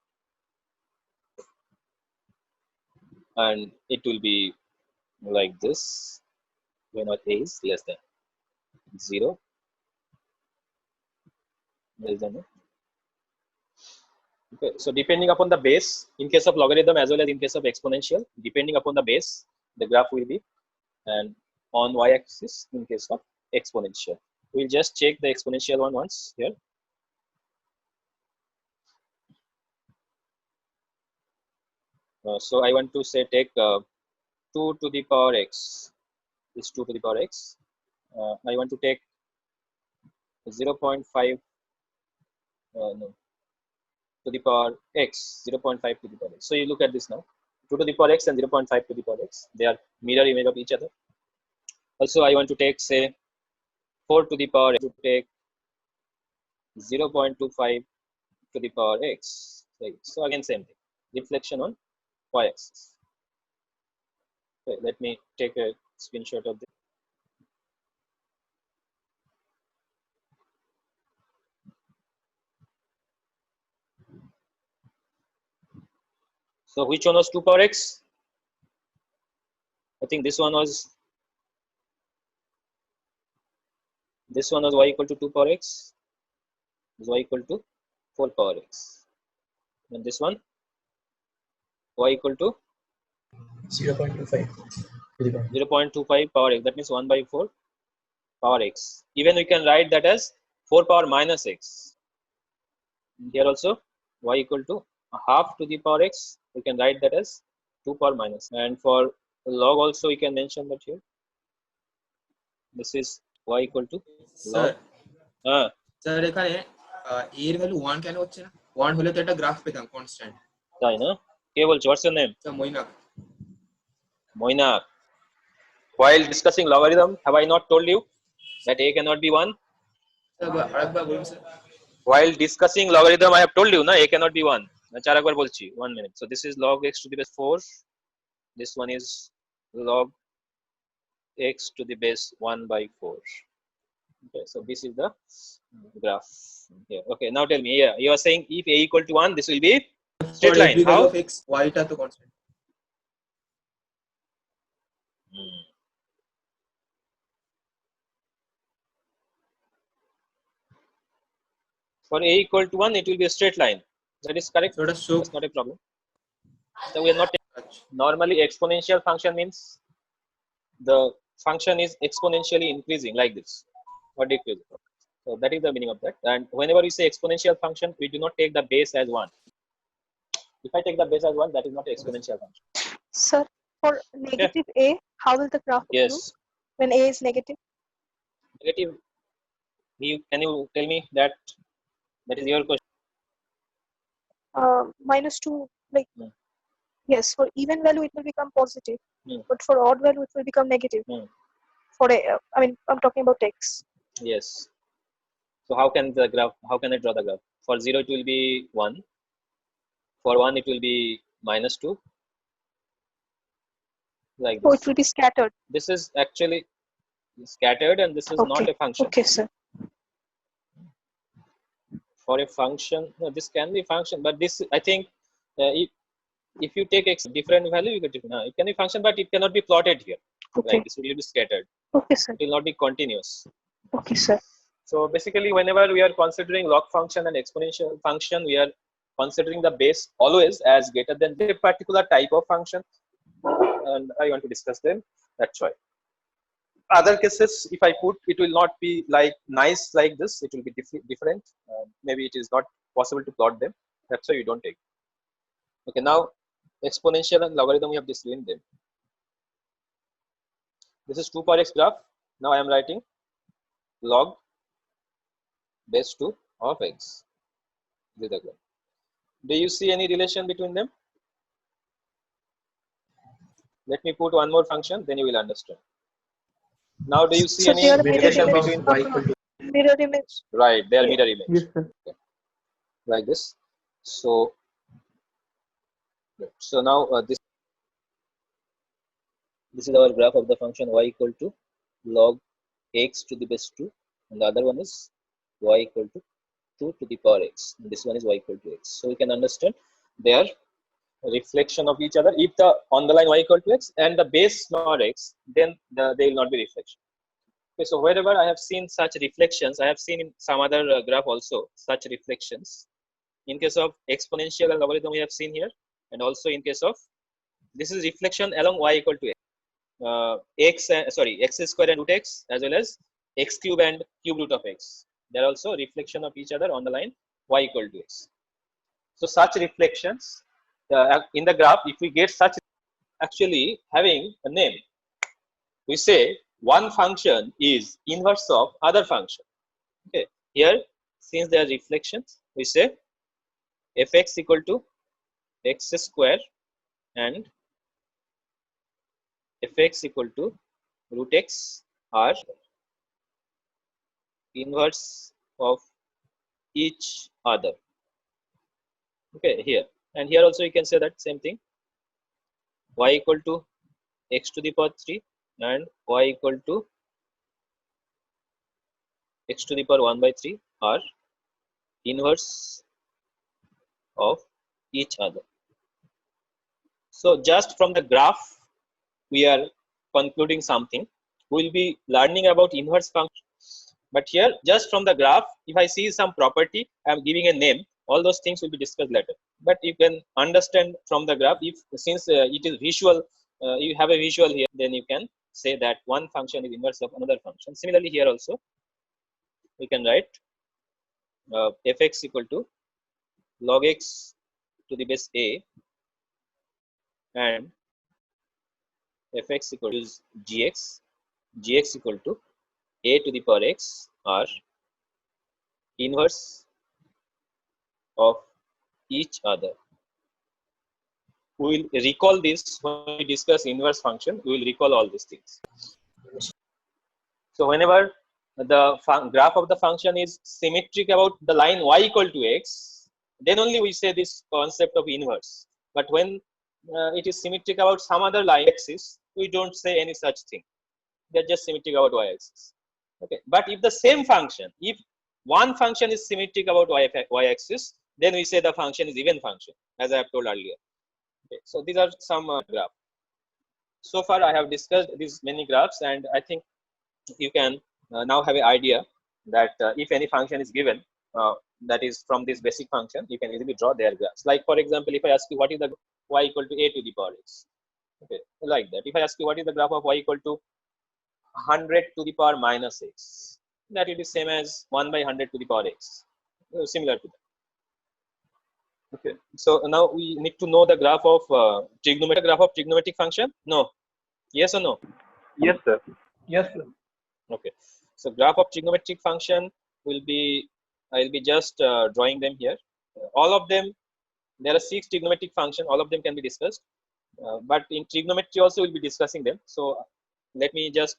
and it will be like this when our a is less than 0, less than 1. Okay, so depending upon the base, in case of logarithm as well as in case of exponential, depending upon the base, the graph will be and on y-axis in case of exponential. We'll just check the exponential one once here. So I want to say take 2 to the power x. This 2 to the power x. I want to take 0.5 no, to the power x, 0.5 to the power x. So you look at this now, 2 to the power x and 0.5 to the power x. They are mirror image of each other. Also, I want to take say 4 to the power x, to take 0.25 to the power x. Right. So again, same thing. Reflection on y-axis. Okay, let me take a screenshot of this. So which one was 2 power x? I think this one was y equal to 2 power x. Is y equal to 4 power x. And this one y equal to 0.25. 0.25 power x. That means 1 by 4 power x. Even we can write that as 4 power minus x. Here also y equal to half to the power x. We can write that as 2 power minus. And for log also we can mention that here. This is y equal to log. Sir এখানে এর value 1 কেন হচ্ছে না? 1 হলে তো একটা graph পেতাম constant. তাই না? কে বলছো? What's your name? Sir Moinak. Moinak. While discussing logarithm, have I not told you that a cannot be 1? Sir আরেকবার বলুন sir. While discussing logarithm, I have told you, na, a cannot be 1. আচ্ছা আরেকবার বলছি, 1 minute. So this is log x to the base 4. This one is log x to the base 1 by 4. Okay, so this is the graph here. Okay, now tell me, yeah, you are saying if a equal to 1, this will be straight For line. every value How? of x, y টা তো constant. For a equal to 1, it will be a straight line. That is correct. So ওটা show That's not a problem. So we are not আচ্ছা, normally exponential function means the function is exponentially increasing like this or decreasing. So that is the meaning of that. And whenever we say exponential function, we do not take the base as 1. If I take the base as 1, that is not exponential function. Sir, for negative a, how will the graph look Yes, when a is negative? negative. Can you tell me that? That is your question. -2, like Hmm. yes, for even value it will become positive, Hmm. but for odd value it will become negative. Hmm. For a, I mean, I'm talking about x. Yes. So how can the graph? How can I draw the graph? For 0, it will be 1. For 1, it will be -2. Like So this. it will be scattered. This is actually scattered, and this is not Okay. a function. Okay, sir. For a function, no, this can be function, but this I think if you take x different value, you get different. No, it can be function, but it cannot be plotted here. Okay. Like this, it will be scattered. Okay, sir. It will not be continuous. Okay, sir. So basically, whenever we are considering log function and exponential function, we are considering the base always as greater than a particular type of function, and I want to discuss them. That's why. Other cases, if I put, it will not be like nice like this. It will be different. Maybe it is not possible to plot them. That's why you don't take. Okay, now exponential and logarithm, we have discussed them. This is 2 power x graph. Now I am writing log base 2 of x. This is the graph. Do you see any relation between them? Let me put one more function, then you will understand. Now, do you see So any they are mirror relation image between? y equal to mirror image. Right, they are Yeah. mirror image. Yes, sir. Okay. Like this. So now this is our graph of the function y equal to log x to the base 2, and the other one is y equal to 2 to the power x. And this one is y equal to x. So we can understand their reflection of each other. If the on the line y equal to x and the base not x, then they will not be reflection. Okay, so wherever I have seen such reflections, I have seen in some other graph also such reflections. In case of exponential and logarithm, we have seen here, and also in case of this is reflection along y equal to x, x square and root x, as well as x cube and cube root of x. They are also reflection of each other on the line y equal to x. So such reflections in the graph, if we get such, actually having a name, we say one function is inverse of other function. Okay, here since they are reflections, we say fx equal to x square and fx equal to root x are inverse of each other. Okay, here and here also you can say that same thing. Y equal to x to the power 3 and y equal to x to the power 1 by 3 are inverse of each other. So just from the graph we are concluding something. We will be learning about inverse function, but here just from the graph, if I see some property, I am giving a name. All those things will be discussed later, but you can understand from the graph. If since it is visual, you have a visual here, then you can say that one function is inverse of another function. Similarly here also we can write fx equal to log x to the base a and fx equal to gx equal to a to the power x are inverse of each other. We will recall this when we discuss inverse function. We will recall all these things. So whenever the graph of the function is symmetric about the line y equal to x, then only we say this concept of inverse. But when it is symmetric about some other line axis, we don't say any such thing. they're just symmetric about y-axis. Okay, but if the same function, if one function is symmetric about y-axis, then we say the function is even function, as I have told earlier. Okay, so these are some graphs. So far, I have discussed these many graphs, and I think you can now have an idea that if any function is given that is from this basic function, you can easily draw their graphs. Like for example, if I ask you what is the y equal to a to the power x, okay, like that. If I ask you what is the graph of y equal to 100 to the power minus x, that will be same as 1 by 100 to the power x, similar to that. Okay, so now we need to know the graph of trigonometric function. No, yes or no? Yes, sir. Yes, sir. Okay, so graph of trigonometric function will be, I'll be just drawing them here. All of them, there are 6 trigonometric functions. All of them can be discussed, but in trigonometry also we'll be discussing them. So let me just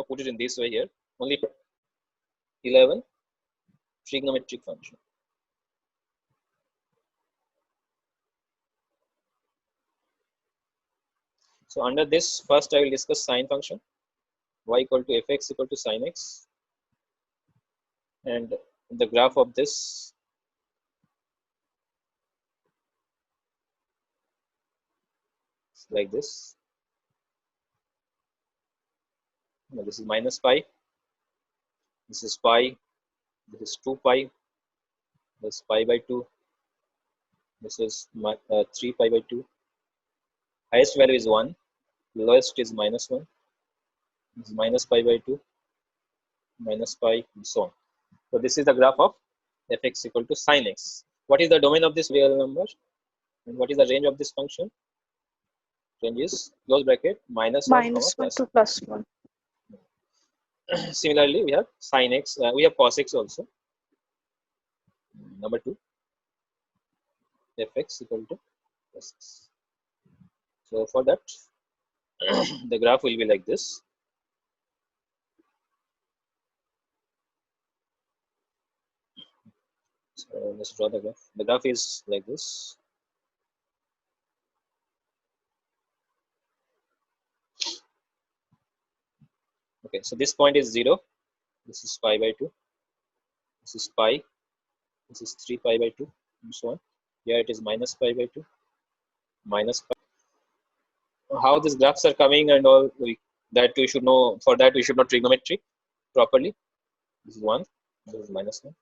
put it in this way here. Only 11 trigonometric function. So under this, first I will discuss sine function. Y equal to fx equal to sine x, and the graph of this is like this. Now this is minus pi, this is pi, this is 2 pi, this is pi by 2, this is 3 pi by 2. Highest value is 1, lowest is minus 1, this is minus pi by 2, minus pi, and so on. So this is the graph of fx equal to sine x. What is the domain of this real number? And what is the range of this function? Range is close bracket minus 1 comma -1 plus to +1. 1. Similarly, we have sin x, we have cos x also. Number 2, fx equal to cos x. So for that, the graph will be like this. So let's draw the graph. The graph is like this. Okay, so this point is 0. This is pi by 2. This is pi. This is 3 pi by 2, and so on. Here it is minus pi by 2, minus pi. How these graphs are coming and all, that we should know. For that, we should know trigonometry properly. This is 1. This is minus 1.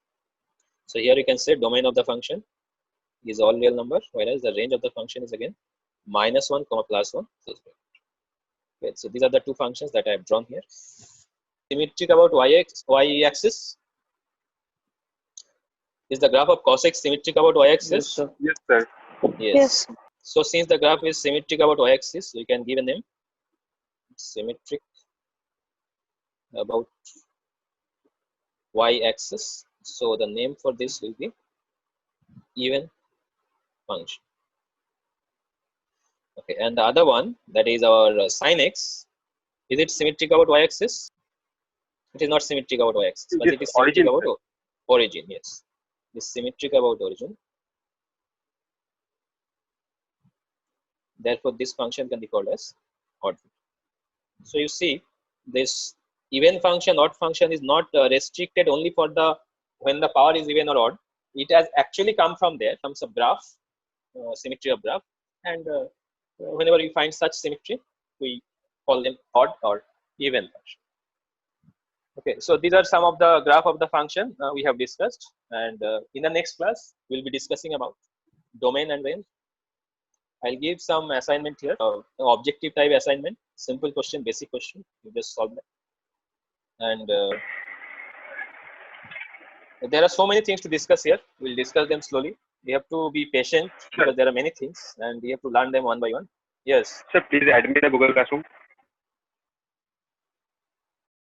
So here you can say domain of the function is all real number, whereas the range of the function is again minus 1 comma plus 1. Okay, so these are the two functions that I have drawn here. Symmetric about y-axis. Is the graph of cos x symmetric about y-axis? Yes, sir. Yes. So since the graph is symmetric about y-axis, we can give a name. Symmetric about y-axis. So the name for this will be even function. Okay, and the other one, that is our sin x. Is it symmetric about y-axis? It is not symmetric about y-axis, but Yes, it is symmetric origin, about origin. Yes, it is symmetric about origin. Therefore, this function can be called as odd. So you see, this even function, odd function is not restricted only for the when the power is even or odd. It has actually come from there, from some graph, symmetry of graph, and whenever we find such symmetry, we call them odd or even function. Okay, so these are some of the graph of the function we have discussed, and in the next class we'll be discussing about domain and range. I'll give some assignment here, objective type assignment, simple question, basic question. You just solve that, and there are so many things to discuss here. We'll discuss them slowly. We have to be patient because there are many things, and we have to learn them one by one. Yes. Sir, please add me in the Google Classroom.